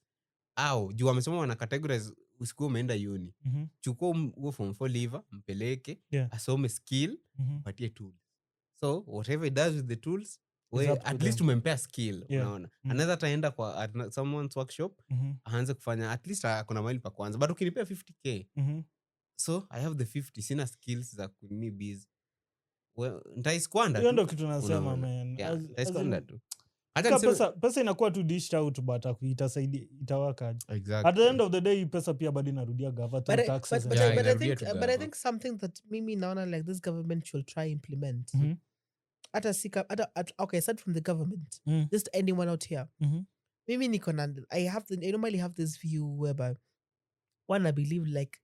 au juu wamesema wana categorize usiku umeenda uni. Chukua huo form 4 leaver, mpeleke, asome skill, patie tools. So whatever he does with the tools, at least umempea skill, unaona. Anaweza taenda kwa someone's workshop, aanze kufanya at least kuna mahali pa kwanza. But ukinipea 50k, so I have the 50, sina skills za kuni biz. Well, nitaiskwanda tu. Hiyo ndio kitu nasema, man. Yeah, nitaiskwanda tu. Pesa inakuwa tu dished out, but itasaidia, itawaka. Exactly. At the end of the day, pesa pia bado inarudia government taxes. But I think something that mimi naona like this government should try implement. Okay, aside from the government, just anyone out here. Mimi niko na I normally have this view whereby one, I believe like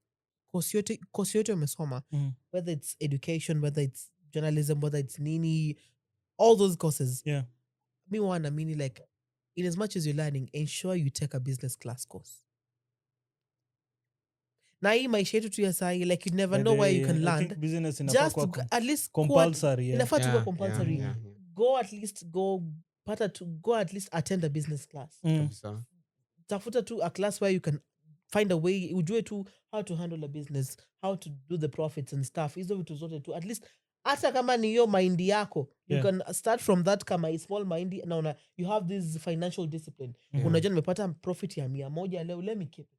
course yote umesoma, whether it's education, whether it's journalism, whether it's nini, all those courses. Yeah. Me one, I mean like in as much as you're learning, ensure you take a business class course. Na hii maisha yetu tu ya sahi, like you never know where you can land. Business just at least compulsory. Inafaa to go compulsory. Go at least at least attend a business class. Tafuta tu a class where you can find a way, ujue tu how to handle a business, how to do the profits and stuff. Hizo vitu zote tu at least hata kama ni hiyo mind yako, you can start from that kama a small mind. Naona you have this financial discipline. Unajua nimepata profit ya 100 leo, let me keep it.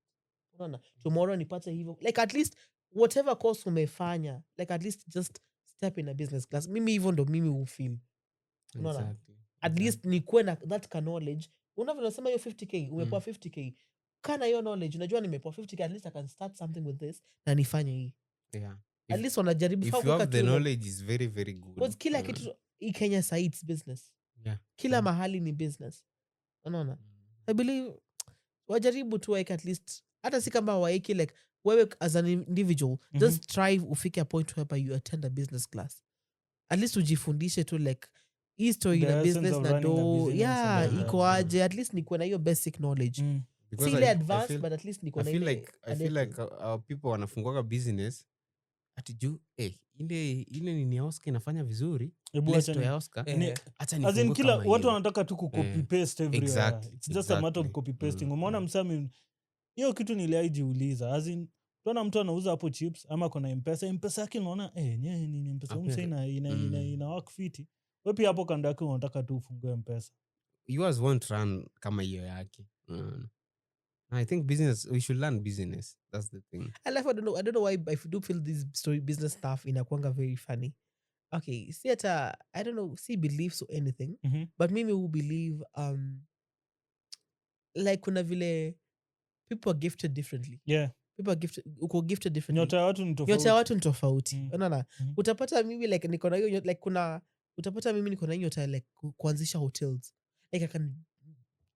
Unaona, tomorrow nipate hivyo. Like at least whatever course umefanya, like at least just step in a business class. Mimi hivyo ndo mimi ufeel. Unaona? At least nikuwe na that knowledge. Unavyosema hiyo 50k, umepewa 50k. Kana hiyo knowledge, unajua nimepewa 50k, at least I can start something with this na nifanye hii. Yeah. At least wanajaribu. If you have the knowledge is very very good. Because kila kitu Kenya side it's business. Yeah. Kila mahali ni business. Unaona? I believe wajaribu tu like at least hata si kama waiki like wewe as an individual just strive ufike a point where you attend a business class. At least ujifundishe tu like history na business na do iko aje, at least niko na hiyo basic knowledge. Sile advanced but at least niko na ile. I feel like our people wanafungua business ati juu ile nini ya Oscar inafanya vizuri, Lesto ya Oscar acha ni as in kila watu wanataka tu copy paste everywhere. Exactly. It's just a matter of copy pasting. Umeona msami hiyo kitu niliajiuliza, as in tuona mtu anauza hapo chips ama kuna M-PESA yake, unaona nyewe ni M-PESA umse ina work fit. Wewe pia hapo kando yake unataka tu ufungue M-PESA. Yours won't run kama hiyo yake. I think business, we should learn business. That's the thing. I don't know why if you do feel this story business stuff inakuanga very funny. Okay, see I don't know, see beliefs or anything, but mimi who believe like kuna vile people are gifted differently. Yeah. People are gifted differently. Nyota ya watu ni tofauti. Unaona? Utapata mimi like niko na hiyo like utapata mimi niko na hiyo nyota like kuanzisha hotels. Like I can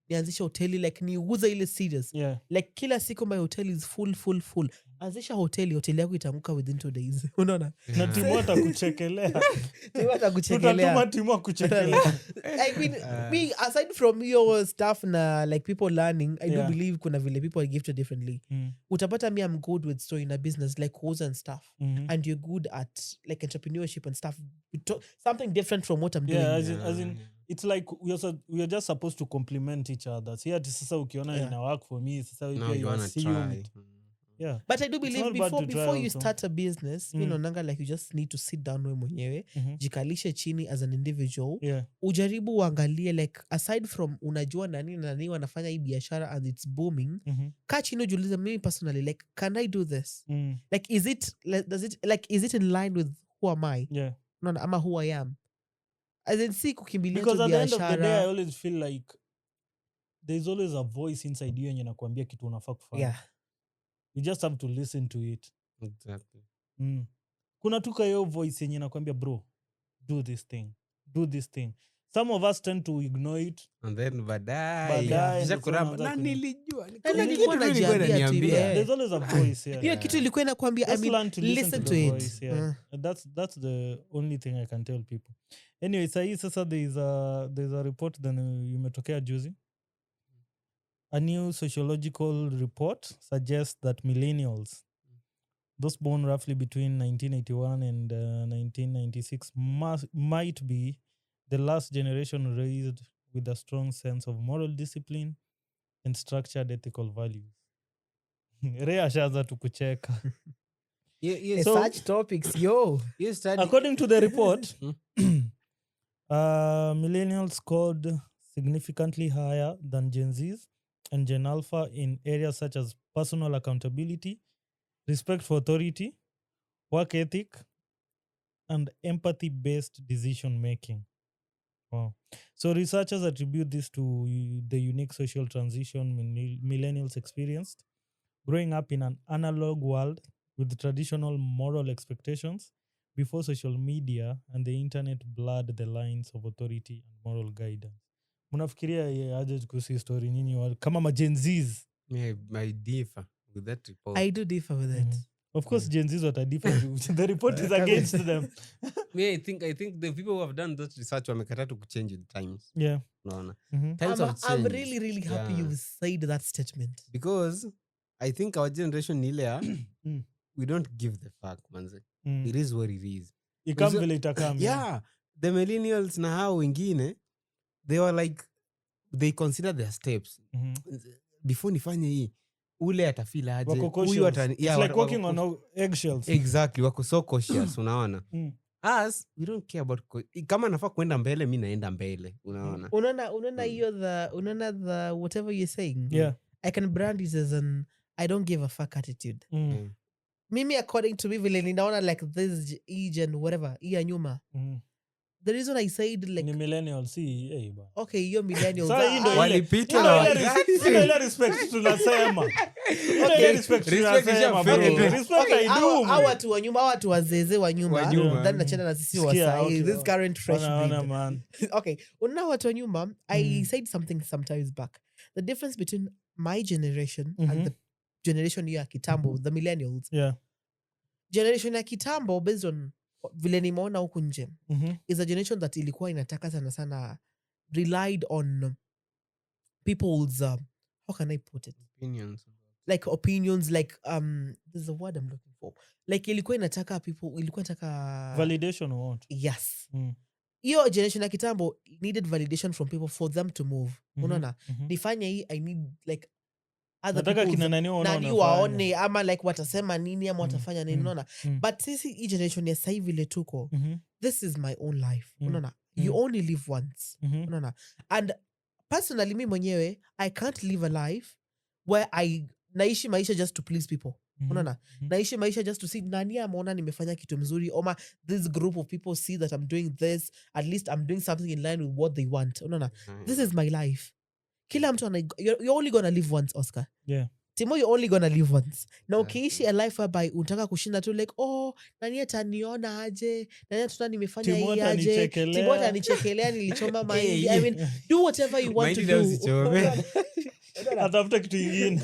nianzisha hoteli like niuza ile serious. Yeah. Like kila siku my hotel is full. Anzisha hoteli yako itamuka within 2 days. Unaona? Na timu atakuchekelea. Tutatuma timu kuchekelea. I mean, me aside from your stuff na like people learning, I do believe kuna vile people are gifted differently. Utapata me I'm good with story na business like hoes and stuff. And you're good at like entrepreneurship and stuff. Something different from what I'm doing. As in it's like we are just supposed to complement each other. See ati sasa ukiona ina work for me, sasa you wanna try. Yeah. But I do It's believe not bad to try before you also. start a business, mi naonanga like you just need to sit down we mwenyewe, jikalishe chini as an individual, ujaribu uangalie like aside from unajua nani wanafanya hii biashara and it's booming, kaa chini ujiulize mimi personally like can I do this? Like is it in line with who am I? Yeah. No, ama who I am. As in si kukimbilia Because tu at the end of the day, I biashara. always feel like there's always a voice inside you yenye nakuambia kitu unafaa kufanya. Yeah. You just have to listen to it. Exactly. Kuna tuka hiyo voice yenye nakuambia bro, do this thing. Some of us tend to ignore it. And then Baadaye kisha ndio kuramba tunaanza na nilijua nilikuwa najiambia tu, yeah. There's always a voice. Yeah. Hiyo kitu ilikuwa inakwambia Just learn to listen to the it. voice, yeah. That's the only thing I can tell people. Anyway, sasa there's a report that imetokea juzi. A new sociological report suggests that millennials, those born roughly between 1981 and 1996, might be the last generation raised with a strong sense of moral discipline and structured ethical values. Rea shaza tukucheka. Such topics, yo. According to the report, millennials scored significantly higher than Gen Zs and Gen Alpha in areas such as personal accountability, respect for authority, work ethic, and empathy-based decision making. Wow. So researchers attribute this to the unique social transition millennials experienced, growing up in an analog world with traditional moral expectations before social media and the internet blurred the lines of authority and moral guidance. Munafikiria aje kuhusu story nyinyi kama ma Gen Zs? I differ with that report. I do differ with it. Of course, Gen Zs what are different. The report is against them. I think the people who have done that research wamekata to change with times. Yeah. Times have changed. I'm really, really happy you said that statement. Because I think our generation we don't give the fuck, manze. It is what it is. Yeah. The millennials na hao wengine, they were like, they consider their steps. Before nifanye hii, ule atafeel aje. It's like walking on eggshells. Exactly, wako so cautious, unaona. Us, we don't care about kama nafaa kuenda mbele, mi naenda mbele, unaona. Unaona hiyo the whatever you're saying. Yeah. I can brand it as an I don't give a fuck attitude. Mimi according to me vile ninaona like this age and whatever iya nyuma. The reason I said like ni millennials see ba. Okay, you're millennials. Walipitwa na ile respect tunasema. Okay, respect tunasema. Respect I do. Watu wa nyuma, watu wazeze wa nyuma. Then nachana na sisi wa sai. This current fresh man. Okay, una watu wa nyuma, I said something sometimes back. The difference between my generation and the generation ya kitambo, the millennials. Yeah. Generation ya kitambo based on vile nimeona huku nje is a generation that ilikuwa inataka sana relied on people's how can I put it, opinions like there's a word I'm looking for, like ilikuwa inataka validation or what. Yes. Hiyo generation ya kitambo needed validation from people for them to move. Unaona nifanye hii, I need like other people nani waone ama like watasema nini ama watafanya nini, unaona. But sisi hii generation ya sasa hivi ile tuko, this is my own life, unaona. You only live once, unaona. And personally mimi mwenyewe I can't live a life where I naishi maisha just to please people, unaona. Naishi maisha just to see nani ameona nimefanya kitu mzuri, or this group of people see that I'm doing this, at least I'm doing something in line with what they want, unaona. This is my life. Kila mtu you're only gonna live once, Oscar. Yeah. Timo, you're only gonna live once. Na ukiishi a life whereby unataka kushinda tu like, oh, nani ataniona aje, nani atuna nimefanya hii aje, Timo atanichekelea nilichoma mahindi. I mean, do whatever you want to do. Atafuta kitu ingine.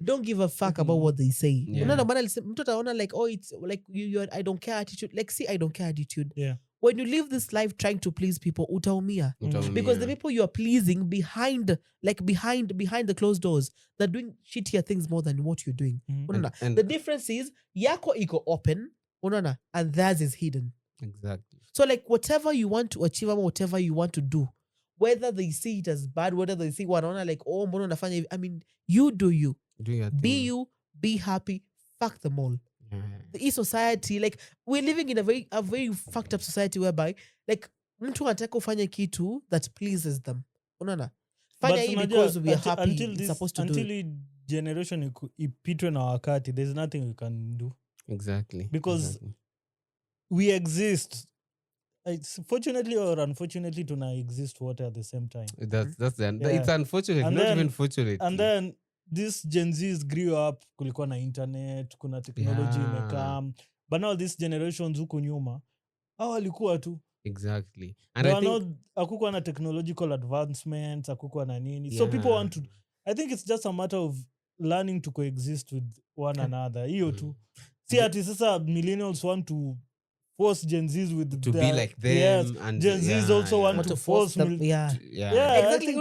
Don't give a fuck about what they say. Unaona bana mtu ataona like, oh, it's like you I don't care attitude. Like, see, I don't care attitude. Yeah. When you live this life trying to please people, utaumia. Because the people you are pleasing behind the closed doors, they're doing shittier things more than what you're doing. And the difference is yako iko open, and theirs is hidden. Exactly. So like whatever you want to achieve or whatever you want to do, whether they see it as bad, whether they see wanaona like, oh, mbona unafanya hivi, I mean, you do you. Do your be thing. you, be happy, fuck them all. The society, like we're living in a very fucked up society whereby like mtu anataka ufanye kitu that pleases them. Unaona? Fanya hii because we are happy. It's supposed to until do. Until generation ipitwe na wakati, there's nothing we can do. Exactly. Because we exist. It's fortunately or unfortunately to not exist water at the same time. It's unfortunate, and not then, even fortunate. And then these Gen Zs grew up, kulikuwa na internet, kuna technology imekam. But now these generations huko nyuma, hao walikuwa tu. Exactly. And I think hakukuwa na technological advancements, hakukuwa na nini. So people want to, I think it's just a matter of learning to coexist with one another. Hiyo tu. See ati sasa millennials want to force Gen Zs with to be like them. Yes, and Gen Zs also want to force them. Exactly.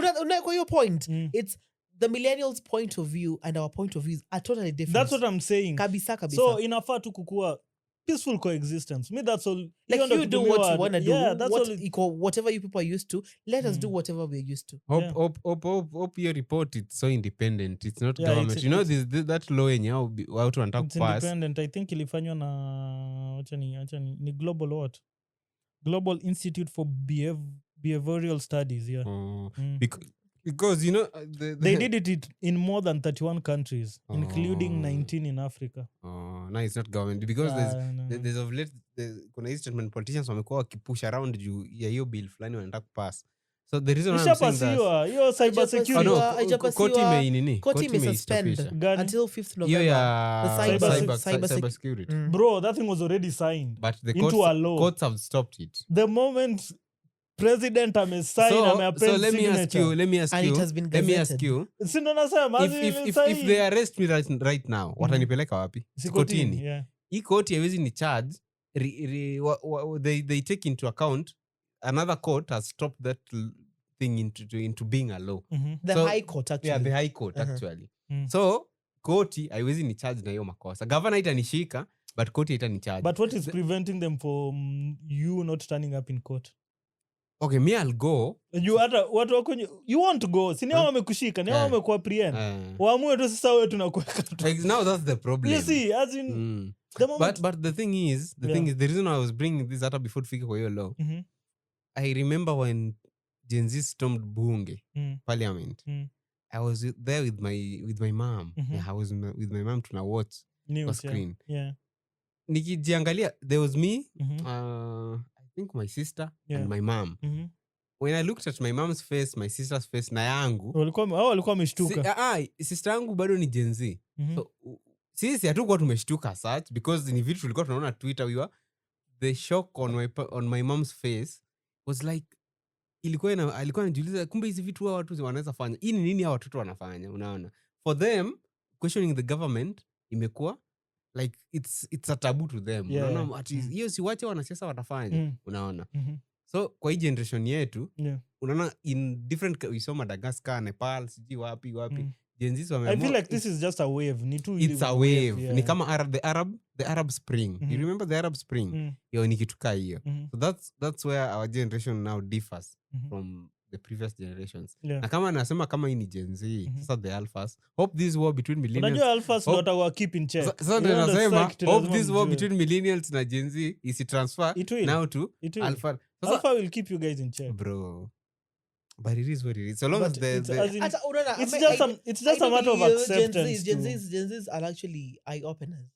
Kwa your point, it's the millennials' point of view and our point of views are totally different. That's what I'm saying. Kabisa. So inafaa tu kukua peaceful coexistence. Me, that's all. Like you do what you want to do. Yeah, that's all. Whatever you people are used to, let us do whatever we're used to. Hope your report it's so independent. It's not government. You know that law yenye watu wanataka kupass. It's independent. I think ilifanywa na ni global what? Global Institute for Behavioral Studies, yeah. Because you know they did it in more than 31 countries, including 19 in Africa. No, it's not government because there's of late kuna hizi statement politicians wamekuwa wakipush around juu ya hiyo bill fulani wanataka kupass. So the reason I'm saying that hiyo cyber security koti imesuspend until 5th November. Yeah, cyber security. Bro, that thing was already signed. But the courts have stopped it. The moment president amesign so let me ask you sindo nasema if they arrest me right now watanipeleka wapi? Kotini. Hii koti haiwezi ni charge they take into account another court has stopped that thing into being a law. The high court actually. Yeah, the high court actually. So koti haiwezi ni charge na hiyo makosa. Governor itanishika but koti itani charge. But what is preventing them from you not turning up in court? Okay, me I'll go. Watu wako you want to go. Sini wamekushika, ni wamekuapprehend. Waamue tu sasa wewe tunakuweka. Now that's the problem. You see, as in the moment. But the thing is the reason I was bringing this hata before tufike kwa hiyo law. I remember when Gen Z stormed Bunge Parliament. I was there with my mom. I was with my mom tuna watch on screen. Yeah. Nikijiangalia there was me I think my sister and my mom. When I looked at my mom's face, my sister's face na yangu walikuwa wameshtuka. Sister yangu bado ni Gen Z. So sisi hatukuwa tumeshtuka such because ni vitu tulikuwa tunaona Twitter. The shock on my mom's face was like alikuwa anajiuliza kumbe hizi vitu watu wanaweza fanya. Hii ni nini hao watoto wanafanya, unaona? For them questioning the government imekuwa like it's a taboo to them. Unaona hiyo si wache wanasiasa watafanya, unaona? So kwa hii generation yetu unaona in different we saw Madagascar, Nepal, siji wapi Gen Z I feel like this is just a wave. It's a wave. Ni kama the Arab Spring. You remember the Arab Spring? Yo ni kitu ka hiyo. So that's where our generation now differs from the previous generations. Na kama nasema kama hii ni Gen Z, sasa the alphas. Hope this war between millennials. Unajua alphas not our keep in check. Sasa nasema hope this war between millennials na Gen Z is transfer now to alpha. Alpha will keep you guys in check, bro. But it is what it is. So long as it's just a matter of acceptance. Gen Zs are actually eye openers.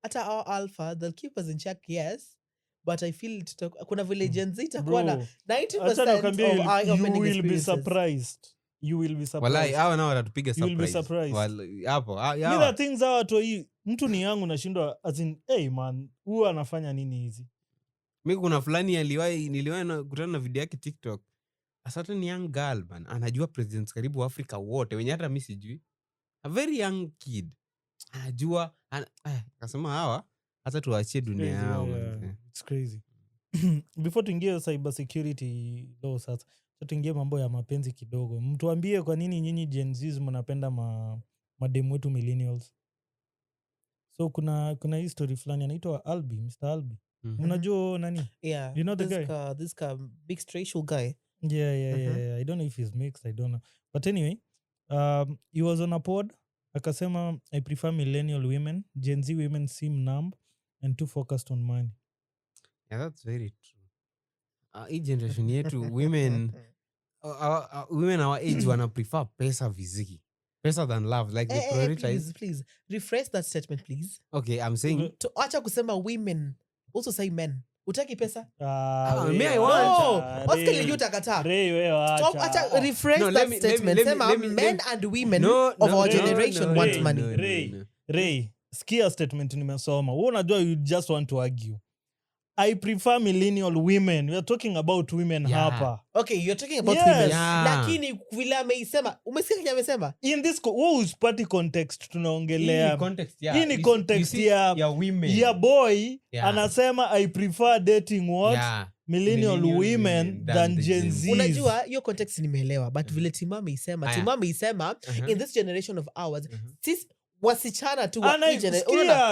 Ata our alpha, they'll keep us in check, yes. But I feel kuna vile Gen Z itakuwa na 90% of eye opening experiences. You will be surprised. Walai, hawa nao watatupiga surprise. You will be surprised. Hapo. Neither things hawa to hii. Mtu ni yangu nashindwa as in, hey man, huwa anafanya nini hizi? Mimi kuna fulani niliwahi na kutana na video yake TikTok. A certain young girl man anajua presidents karibu Africa wote wenye hata mimi sijui. A very young kid. Anajua akasema hawa hata tuachie dunia yao. It's crazy. Before tuingie cyber security law sasa, tuingie mambo ya mapenzi kidogo. Mtuambie kwa nini nyinyi Gen Z mnapenda mademu wetu millennials? So kuna hii story fulani anaitwa Mr. Albi. Unajua nani? Yeah. You know the guy? This big straight guy. Yeah. I don't know if he's mixed. I don't know. But anyway, he was on a pod akasema I prefer millennial women. Gen Z women seem numb and too focused on money. Yeah, that's very true. Hii generation yetu women women our age wana prefer pesa viziki. Pesa than love. Like they prioritize. Please rephrase that statement, please. Okay, I'm saying Acha kusema women, also say men. Utaki pesa? Me I want. Oscar Liu takata. Stop, acha rephrase that statement. Sema men and women of our generation want money. Ray, skia statement nimesoma. Wewe unajua you just want to argue. I prefer millennial women. We are talking about women hapa. Okay, you're talking about women. Lakini vile ameisema, umesikia kile amesema? In this party context tunaongelea. Hii ni context ya women. Ya boy anasema I prefer dating what? Millennial women than Gen Z. Unajua hiyo context nimeelewa, but vile Timama ameisema in this generation of ours, sis wasichana tu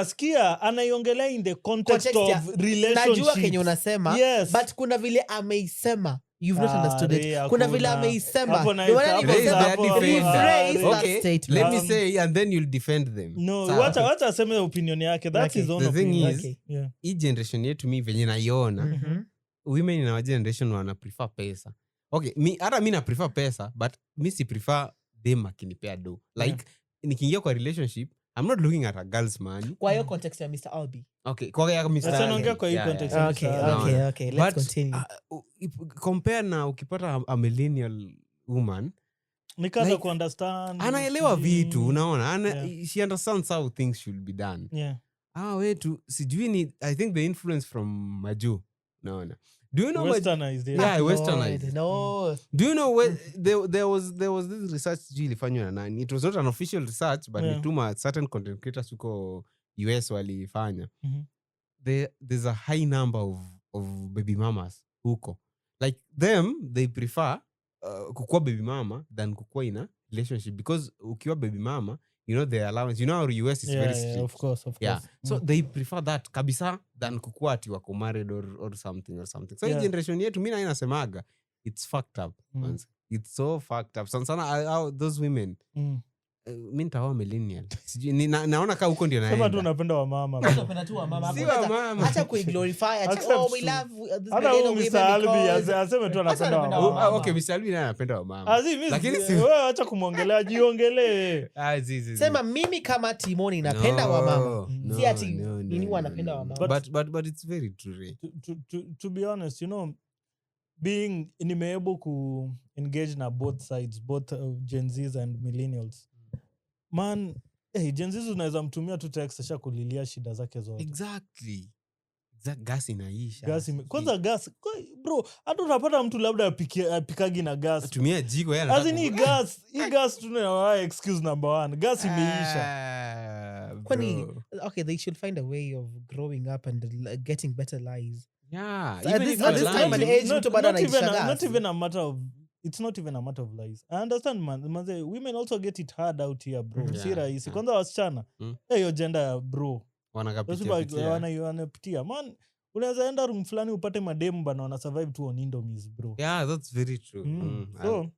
skia anaiongelea in the context of relationship. Najua kenye unasema, but kuna vile ameisema. You've not understood it. Kuna vile ameisema. Let me say and then you'll defend them. No, wacha aseme opinion yake. That's his own opinion. The thing is, hii generation yetu mi venye naiona, women in our generation wana prefer pesa. Okay, hata mi na prefer pesa, but mi si prefer them akinipea do. Like, nikiingia kwa relationship, I'm not looking at a girl's money. Kwa hiyo context ya Mr. Albi. Okay, kwa hiyo Mr. Albi. Kwa hiyo context ya Mr. Albi. Okay, let's continue. Compare na ukipata a millennial woman, nikaza like, ku-understand. Anaelewa vitu, unaona. She understands how things should be done. Wetu, sijui ni, I think the influence from Maju, unaona. Do you know westernized? Westernized. No. Do you know where there was this research ilifanywa na nani? It was not an official research, but nituma certain content creators huko US walifanya. There's a high number of baby mamas huko. Like them, they prefer kukua baby mama than kukua in a relationship, because ukiwa baby mama, you know the allowance, you know our US is very strict. Of course. So they prefer that kabisa than kukua ati wako married or something. So hii generation yetu mimi nasemaga it's fucked up. It's so fucked up. Sana those women mimi nitaoa millennial. Sijui naona kama huko ndio naenda. Sema tu unapenda wa mama. Unapenda tu wa mama. Si wa mama. Acha kuiglorify. We love this Mr. Albi aseme tu anapenda wa mama. Okay, Mr. Albi naye anapenda wa mama. Lakini wewe acha kumuongelea, jiongelee. Sema mimi kama Timoni napenda wa mama. Si ati nini wanapenda wa mama. But it's very true. To be honest, you know, being able to engage na both sides, both Gen Zs and millennials. Man, Gen Zs unaweza mtumia tu text asha kulilia shida zake zote. Exactly. Gas inaisha. Kwanza gas, bro, hata unapata mtu labda apikagi na gas. Tumia jiko yana. As in hii gas tuna excuse number 1. Gas imeisha. Kwani okay, they should find a way of growing up and getting better lives. Yeah. So at this time and age not even a matter of, it's not even a matter of lies. I understand, man. Women also get it hard out here, bro. Si rahisi. Kwanza wasichana. Hiyo gender, bro. Wanapitia. Man, unaweza enda room fulani upate mademu bana wana survive tu on Indomies, bro. Yeah, that's very true. So,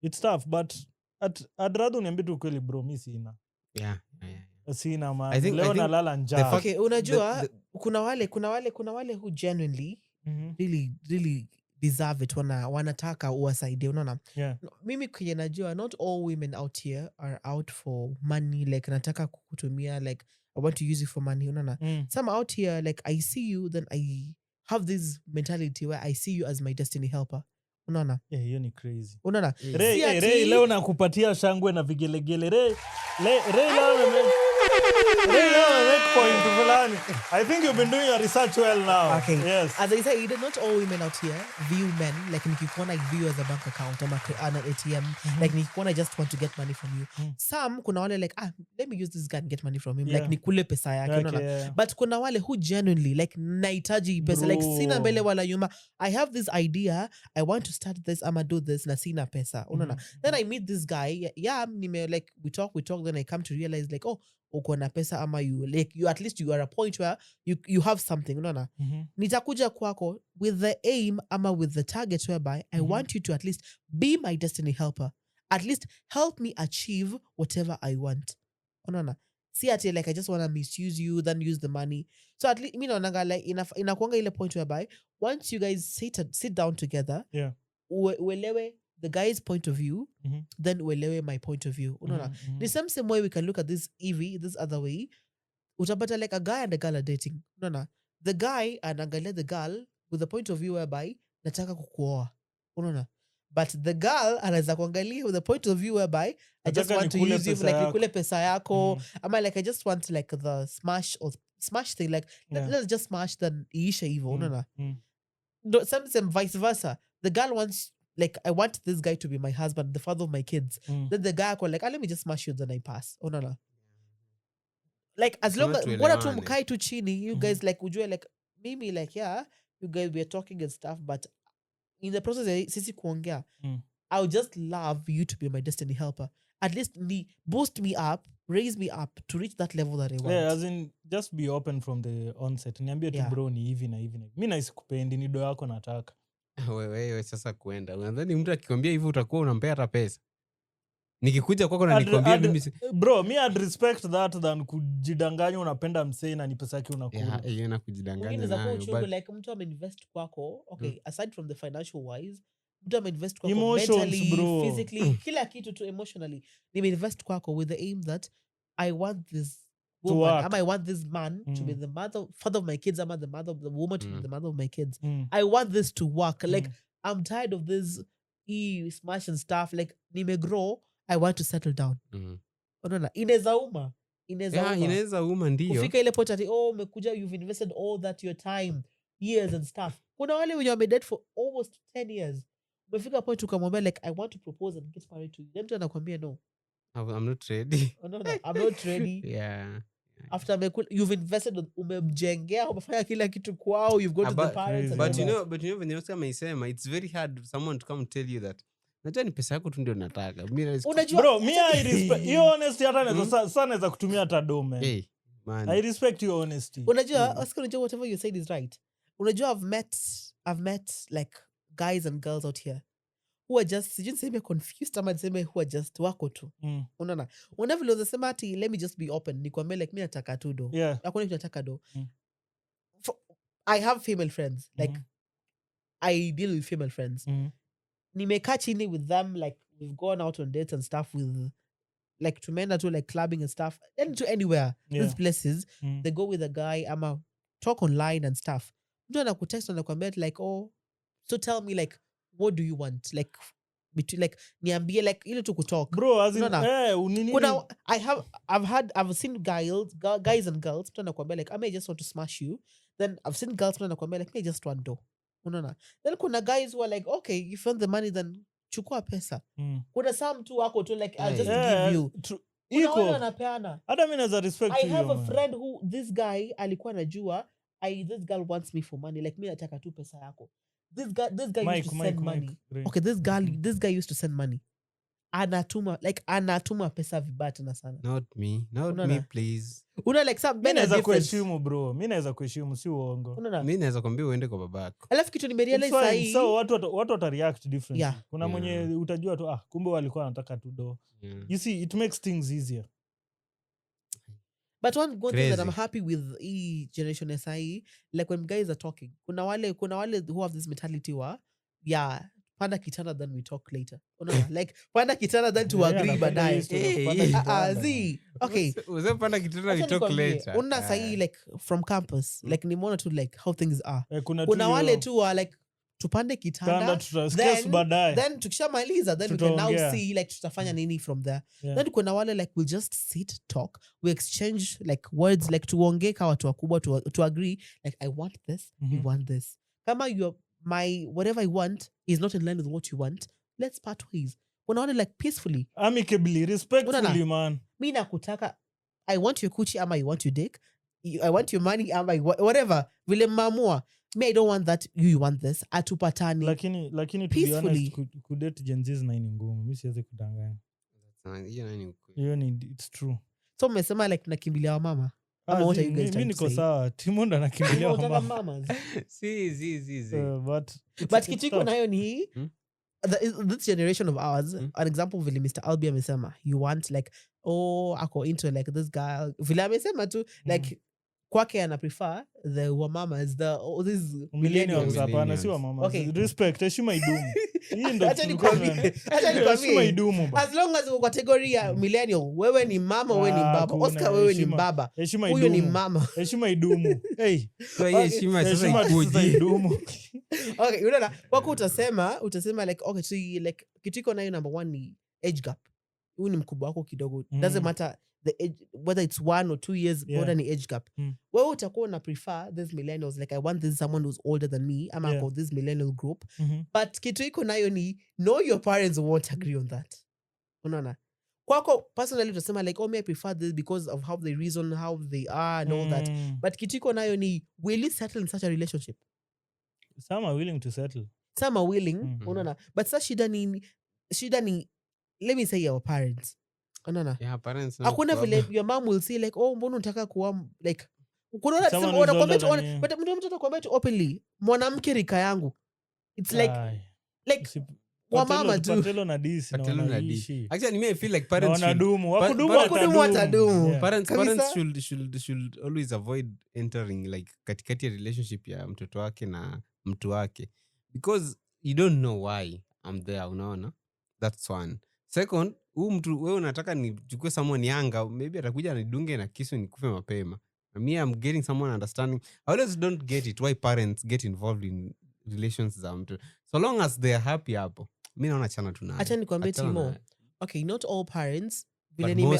it's tough, but I'd rather uniambie tu kweli, bro, mimi sina. Yeah. Sina, man. Leo nalala njaa. Okay, unajua kuna wale who genuinely really deserve it, wanataka uwasaidie, unaona. Mimi kwenye najua not all women out here are out for money, like nataka kukutumia, like I want to use it for money, unaona. Some out here, like I see you, then I have this mentality where I see you as my destiny helper, unaona. Hiyo ni crazy, unaona. Ray leo nakupatia shangwe na vigelegele. Ray make point fulani. I think you've been doing your research well now. Okay. Yes. As I say, not all women out here view men like nikikuona view as a bank account or an ATM. Like nikikuona just want to get money from you. Some kuna wale like let me use this guy and get money from him. Like nikule pesa yake, unaona. But kuna wale who genuinely like nahitaji pesa, like sina mbele wala nyuma. I have this idea, I want to start this, I'ma do this, na sina pesa, unaona. Then I meet this guy, like we talk, then I come to realize like, oh, uko na pesa ama you at least you are a point where you have something, unaona. Nitakuja kwako with the aim ama with the target whereby I want you to at least be my destiny helper. at least help me achieve whatever I want. Unaona? See ati like I just want to misuse you, then use the money. So at least, naonanga like inakuanga ile point whereby once you guys sit down together, uelewe the guy's point of view, then uelewe my point of view. Unaona? The same way we can look at this this other way. Utapata like a guy and a girl are dating. Unaona? The guy anaangalia the girl with the point of view whereby nataka kukuoa. Unaona? But the girl anaweza kuangalia with the point of view whereby I just want to use you for like nikule pesa yako. Ama like I just want like the smash thing. Like let's just smash then iishe hivyo. Unaona? Some vice versa. The girl wants like I want this guy to be my husband, the father of my kids. Then the guy like let me just smash you then I pass. Unaona? Like as long as mbona tu mkai tu chini, you guys like ujue like maybe like you guys were talking and stuff, but in the process sisi kuongea, I would just love you to be my destiny helper. At least boost me up, raise me up to reach that level that I want. Yeah, as in just be open from the onset. Niambie tu bro ni hivi na hivi. Mimi naisikupendi ni do yako nataka. Wewe sasa kuenda. Unadhani mtu akikwambia hivi utakuwa unampea hata pesa? Nikikuja kwako na nikwambia mimi bro, me I'd respect that than kujidanganya unapenda msee na ni pesa yake unakula. Hiyo na kujidanganya nayo. But like mtu ameinvest kwako, okay, aside from the financial wise, mtu ameinvest kwako mentally, bro. Physically, kila kitu to emotionally. Nimeinvest kwako with the aim that I want this woman, I want this man to be the father of my kids, the mother of the woman to be the mother of my kids. I want this to work. Like I'm tired of this smash and stuff. Like nimegrow, I want to settle down. Unaona? Inaweza uma ndio. Ufika ile point ati umekuja, you've invested all that your time, years and stuff. Kuna wale wenye wamedate for almost 10 years. Umefika point ukamwambia like I want to propose and get married to you. Then mtu anakuambia no. I'm not ready. No, I'm not ready. Yeah. After you've invested, umemjengea, umefanya kila kitu kwao, you've gone to the parents. But you know when you say it's very hard for someone to come tell you that najua ni pesa yako tu ndio nataka. Bro, me I respect your honesty. Hata sana za kutumia hata dome. Hey, man. I respect your honesty. Unajua, whatever you said is right. Unajua, I've met like guys and girls out here who are just confused ama niseme who are just wako tu. Unaona? Unavile unasema ati let me just be open. Nikwambia like mimi nataka tu do. Hakuna kitu nataka do. I have female friends. Like I deal with female friends. Nimekaa chini with them, like we've gone out on dates and stuff with like tumeenda to like clubbing and stuff and to anywhere these places they go with a guy ama talk online and stuff. Mtu anakutext anakuambia like so tell me like what do you want like between like niambie like ile tu kutalk bro as in kuna I've seen guys and girls mtu anakuambia like I may just want to smash you, then I've seen girls mtu anakuambia like I just want do. Unaona? Then kuna guys who are like okay if you want the money then chukua pesa. Kuna some tu wako tu like I'll just give you. Kuna wale wanapeana. Hata mimi naweza respect you. I have a friend who this guy alikuwa anajua this girl wants me for money like mimi nataka tu pesa yako. This guy used to send money. Okay, this guy used to send money. Anatuma pesa vibaya tena sana. Not me please. Una like some mimi naweza kuheshimu bro. Mimi naweza kuheshimu si uongo. Mimi naweza kwambia uende kwa babako. Alafu kitu nimerealize sahi. So watu wata react differently. Kuna mwenye utajua tu kumbe walikuwa wanataka tu do. You see it makes things easier. But one good thing that I'm happy with generation SI, like when guys are talking, kuna wale who have this mentality panda kitanda then we talk later. Like panda kitanda then to agree baadaye. Okay. Uze panda kitanda we talk later. Una sahi like from campus, like nimeona tu like how things are. Kuna wale tu like tupande kitanda then tukishamaliza then we can now see like tutafanya nini from there. Then kuna wale like we'll just sit, talk, we exchange like words like tuongee kama watu wakubwa to agree like I want this, you want this. Kama my whatever I want is not in line with what you want, let's part ways. Kuna wale like peacefully, amicably, respectfully, man. Mimi nakutaka I want your kuchi ama I want your dick, I want your money ama whatever vile mamua. Me I don't want that, you want this, atupatani lakini to be honest kudate Gen Z na ni ngumu. Mimi siwezi kudanganya. Hiyo ni it's true. So umesema like tunakimbilia mama ama what are you guys mimi niko sawa. Timondo anakimbilia mama. Si but kitu iko nayo ni this generation of ours, an example vile Mr. Albi amesema, you want like, ako into like this guy. Vile amesema tu, like, kwake ana prefer the wamamas, these millennials. Hapana, si wamama. Okay. Respect, heshima idumu. Hii ndo Acha nikwambie. heshima idumu. As long as uko category ya millennial, wewe ni mama, wewe ni baba. Oscar, wewe ni baba. Huyo ni mama. Heshima idumu. Hey. Heshima sasa idumu. Okay, unaona, wako utasema like, okay, so like kitu iko nayo number 1 ni age gap. Huyu ni mkubwa wako kidogo. Doesn't matter the age, whether it's 1 or 2 years, bora ni age gap. Wewe utakuwa na prefer these millennials, like I want this someone who's older than me, ama called this millennial group. But kitu iko nayo ni know your parents won't agree on that. Unaona? Kwako personally utasema like, I prefer this because of how they reason, how they are and all that. But kitu iko nayo ni, will you settle in such a relationship? Some are willing to settle. Some are willing, unaona. But sa shida ni let me say our parents. Unaona? Yeah, parents. Hakuna vile your mom will say like, mbona unataka kuwa like, unaona but mtu atakwambia openly, mwanamke rika yangu. It's like wa mama tu. Patelo na disi na wanaishi. Actually, me I feel like parents wanadumu. Wakudumu. Parents should always avoid entering like katikati ya relationship ya mtoto wake na mtu wake, because you don't know why I'm there, unaona. That's one. Second, mtu wewe unataka nichukue someone younger, maybe atakuja anidunge na kisu nikufe mapema. Me, I'm getting someone understanding. I always don't get it why parents get involved in relations za mtu. So long as they are happy hapo, mimi naona chana tunayo. Acha nikwambie Timo. Okay, not all parents,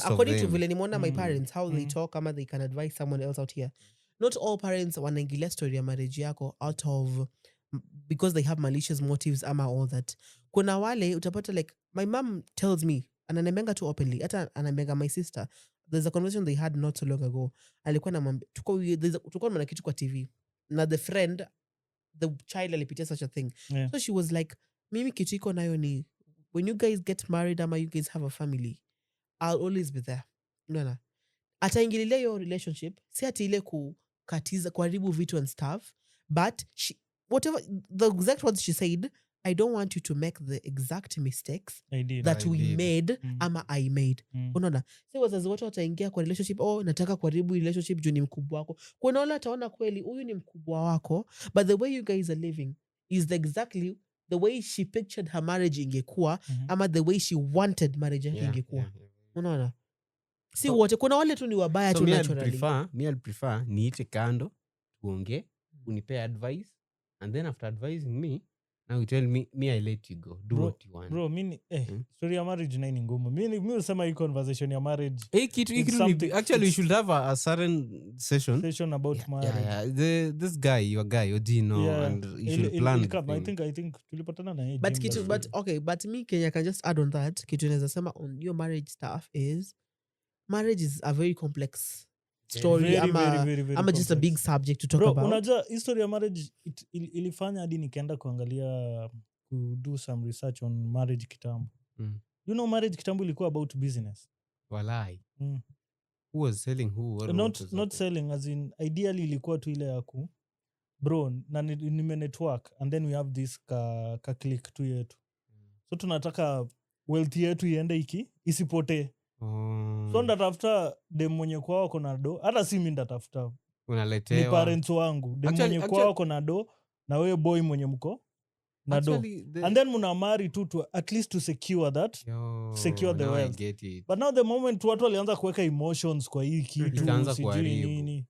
according to vile nimeona my parents, how they talk, ama they can advise someone else out here. Not all parents wanaingilia story ya marriage yako out of because they have malicious motives ama all that. Kuna wale utapata like, my mom tells me, ananiambia tu openly, hata ananiambia my sister, there's a conversation they had not so long ago. Alikuwa anamwambia tulikuwa na kitu kwa TV na the child alipitia such a thing. So she was like, mimi kitu iko nayo ni, when you guys get married ama you guys have a family, I'll always be there. Unaona? Ataingililia your relationship, si ati ile kukatiza kuharibu vitu and stuff, but whatever the exact words she said, I don't want you to make the exact mistakes that we made ama I made. Unaona? Si wazazi wote wataingia kwa relationship, nataka kuharibu relationship juu ni mkubwa wako. Kuna wale ataona kweli huyu ni mkubwa wako, but the way you guys are living is exactly the way she pictured her marriage ingekuwa, ama the way she wanted marriage ingekuwa. Unaona? Si wote, kuna wale tu ni wabaya tu naturally. I'll prefer niite kando, tuongee, unipe advice, and then after advising me, now you tell me I let you go. Do what you want. Bro, story ya marriage na ni ngumu. Mimi usema hii conversation ya marriage. Actually we should have a certain session about marriage. Yeah. This guy, your guy, Odino, and you should plan. I think tulipatana na yeye. But me Kenya can just add on that. Kitu naweza sema on your marriage stuff is, marriage is a very complex story, ama just a big subject to talk about. Unajua history ya marriage ilifanya hadi nikaenda kuangalia do some research on marriage kitambo. You know, marriage kitambo ilikuwa about business. Walai. Who was selling who? Not selling, as in ideally ilikuwa tu ile ya bro na nime network and then we have this ka click tu yetu. So tunataka wealth yetu iende isipotee. So ndatafuta dem mwenye kwao kona do, hata si mimi ndatafuta, unaletewa ni parents wangu dem mwenye kwao kona do, na wewe boy mwenye mko na do, and then muna marry to at least to secure that, secure the wealth. But now the moment watu walianza kuweka emotions kwa hii kitu, sijui nini,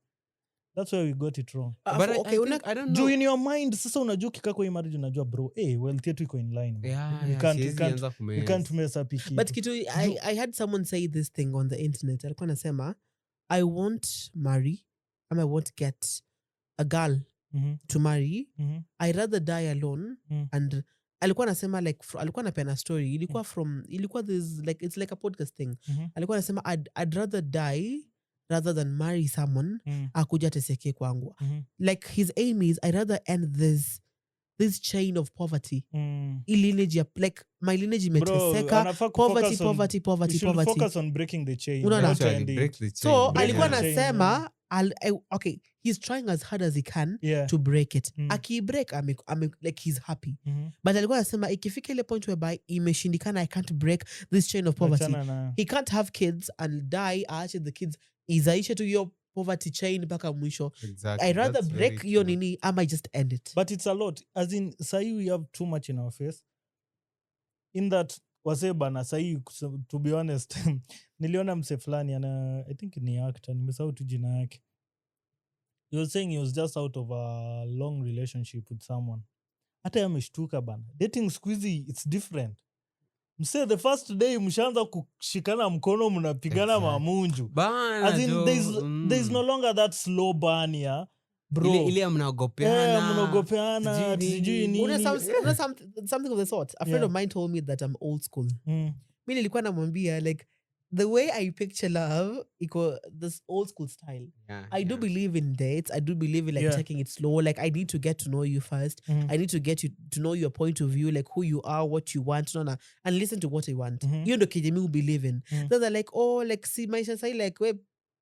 that's where we got it wrong. But I don't know. Do in your mind sasa unajua kikako hii marriage unajua bro, wealth yetu iko in line. You can't mess up it. But kitu I had someone say this thing on the internet. Alikuwa anasema, I won't marry, I won't get a girl to marry. I rather die alone. And alikuwa anasema like, alikuwa anapena story, ilikuwa this like, it's like a podcast thing. Alikuwa anasema I'd rather die rather than marry someone akuja teseke kwangu. Like his aim is, I rather end this chain of poverty. Lineage, like my lineage imeteseka, poverty. You should focus on breaking the chain. So alikuwa anasema okay, he's trying as hard as he can Yeah. to break it. Aki-break, like he's happy. But alikuwa anasema ikifika ile point whereby imeshindikana, I can't break this chain of poverty. He can't have kids and die, aache the kids izaishe to your poverty chain mpaka mwisho. Exactly. I rather break your nini, I might just end it. But it's a lot. As in, sahi we have too much in our face. In that, wase bana, sahi, to be honest, niliona mse fulani, I think ni actor, nimesahau tu jina yake. He was saying he was just out of a long relationship with someone. Hata yameshtuka bana. Dating squeezy, it's different. Mse, the first day mshaanza kushikana mkono mnapigana mamunju. Bana, as in there's no longer that slow burn, yeah. Bro. Ile mnaogopeana. Mnaogopeana. Sijui nini. Something of the sort. A friend of mine told me that I'm old school. Mimi nilikuwa namwambia like the way I picture love, this old school style. I do believe in dates. I do believe in like taking it slow. Like I need to get to know you first. I need to get you to know your point of view, like who you are, what you want, and listen to what I want. You know, kijemi will believe in. Then they're like, oh, like see my say like we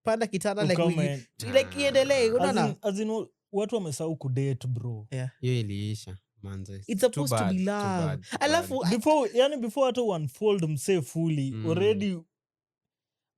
panda kitana like we like iendelee. Unaona? As in watu wamesahau kudate, bro. Yeah. Hiyo iliisha. Manze. It's supposed to be love. Alafu before hata unfold mse fully already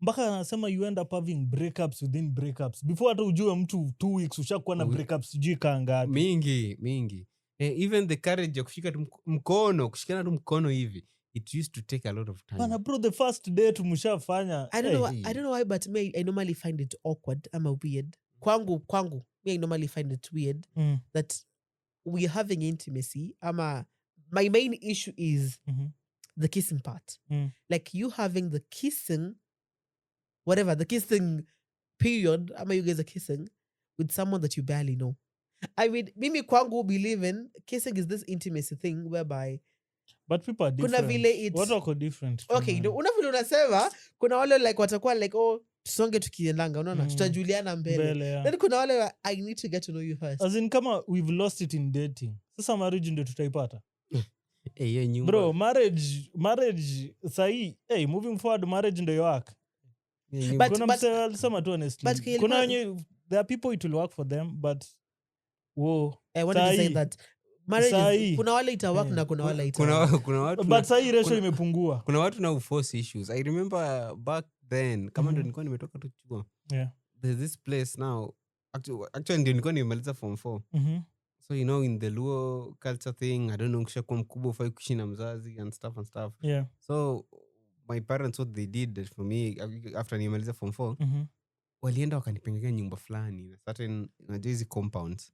mpaka anasema you end up having breakups within breakups. Before hata ujue mtu 2 weeks ushakuwa na breakups sijui kaangapi. Mingi. Even the courage ya kushika mkono, kushikana tu mkono hivi. It used to take a lot of time. Bana bro, the first date mshafanya. I don't know why, but me, I normally find it awkward. I'm a weird. Kwangu, me, I normally find it weird that we're having intimacy. My main issue is the kissing part. Like you having the kissing, whatever, the kissing period, you guys are kissing with someone that you barely know. I mean, mimi kwangu believe in kissing is this intimacy thing whereby but people are different. Kuna vile it's... What are different? Okay, una vile unasema, kuna wale like watakuwa like, oh, tusonge tukiendanga, unaona, tutajuliana mbele. Yeah. Then kuna wale I need to get to know you first. As in kama we've lost it in dating. Sasa marriage ndio tutaipata. Bro, marriage sahi, moving forward marriage ndio work. Kuna mse alisema tu honestly. Kuna wenye there are people it will work for them, but I wanted to say that marriage kuna wale ita work na kuna wale ita kuna watu but sahi ratio imepungua. Kuna watu na force issues. I remember back then kama ndio nilikuwa nimetoka tu chuo. There's this place now actually ndio nilikuwa nimemaliza form 4. So you know in the Luo culture thing, I don't know kishakuwa mkubwa ufai kuishi na mzazi and stuff. So my parents, what they did for me after nimaliza form 4, walienda wakanipengekea nyumba fulani na certain hizi compounds.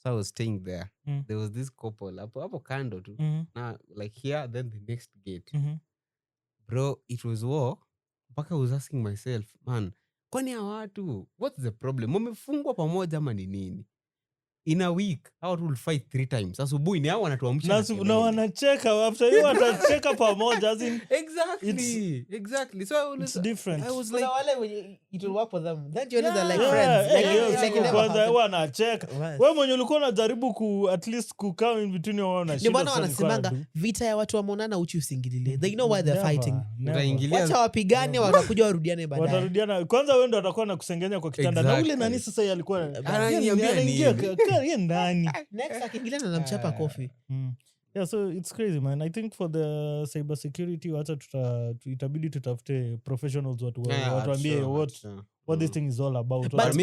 So I was staying there. There was this couple hapo kando tu. Now like here, then the next gate. Bro, it was war. Mpaka I was asking myself, man, kwani ya watu, what's the problem? Wamefungwa pamoja ama ni nini? In a week, how will fight 3 times? Asubuhi ni hao wanatuamsha. Na wanacheka after you watacheka pamoja as in exactly. So it's different. I was like wale it will work for them. Then you know they're like friends. Like kwanza wanacheka. Wewe mwenye ulikuwa unajaribu ku at least ku come in between wao na shida. Ndio maana wanasemanga vita ya watu wamonana uchi usingililie. They know why they're fighting. Wacha wapigane wakakuja warudiane baadaye. Watarudiana. Kwanza wewe ndio atakuwa na kusengenya kwa kitanda. Na ule nani sasa alikuwa anaingia ndani. Next akingiliana na mchapa coffee. Yeah, so it's crazy, man. I think for the cyber security wacha itabidi tutafute professionals watuambie what this thing is all about. But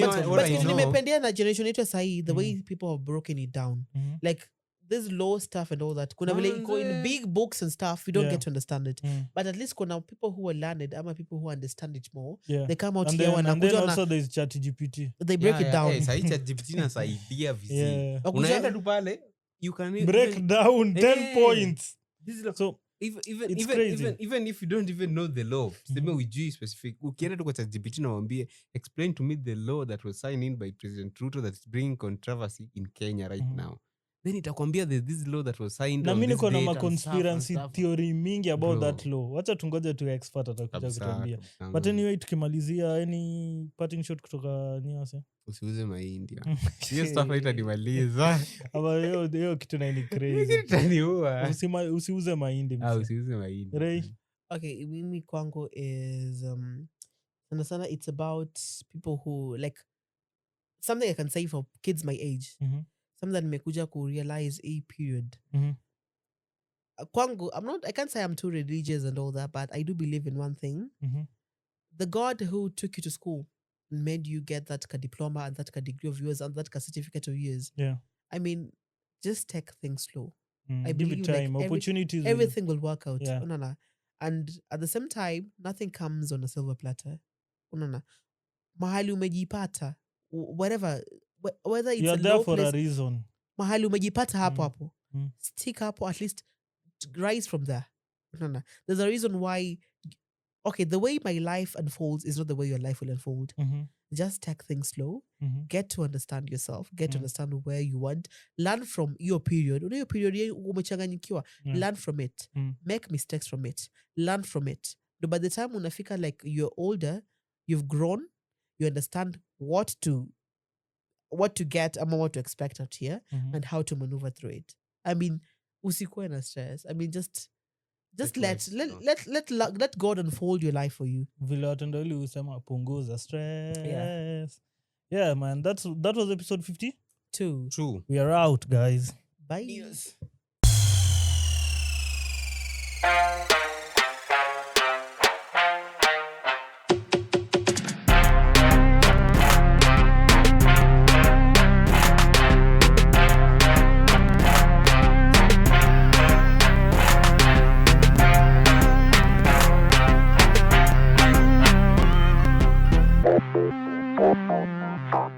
nimependea na generation yetu sahi the way people have broken it down. Like this law stuff and all that. Kuna vile iko in big books and stuff, we don't get to understand it. But at least kuna people who are learned ama people who understand it more. They come out here and then also there's ChatGPT. They break it down. Sahi ChatGPT nasaidia vizuri. Unaenda tu pale, you can break down 10 points. So even if you don't even know the law, tuseme ujui specific, ukienda tu kwa ChatGPT na waambie explain to me the law that was signed in by President Ruto that is bringing controversy in Kenya right now. Then itakwambia there's this law that was signed na on mimi this niko na date conspiracy theory mingi about that law. Wacha tungoje tu expert atakuja kutuambia. But anyway tukimalizia any parting shot kutoka Niase. Usiuze mahindi. Hiyo stuff haitanimaliza. Ama hiyo kitu na ni crazy. Itaniua. Usiuze mahindi. Usiuze mahindi. Ray. Okay, mimi kwangu is sana it's about people who like something I can say for kids my age, something that nimekuja ku realize a period. Kwangu, I can't say I'm too religious and all that, but I do believe in one thing. The God who took you to school and made you get that diploma and that degree of yours and that certificate of yours. Yeah. I mean, just take things slow. I Give it believe time. Opportunities. everything will work out. Yeah. Unana. And at the same time, nothing comes on a silver platter. Unana. Mahali umejipata, whatever, whether it's You're a there low for place, a reason. mahali umejipata hapo. Stick hapo, at least rise from there. Unana. There's a reason why. Okay, the way my life unfolds is not the way your life will unfold. Just take things slow. Get to understand yourself. Get to understand where you want. Learn from your period. Your period umechanganyikiwa. Learn from it. Make mistakes from it. Learn from it. But by the time unafika like you're older, you've grown, you understand what to get and what to expect out here and how to maneuver through it. I mean, usikuwe na stress. I mean, just let God unfold your life for you. Vile watendali usema punguza stress. Yeah, man. That was episode 52. True. We are out, guys. Bye. News. Oh,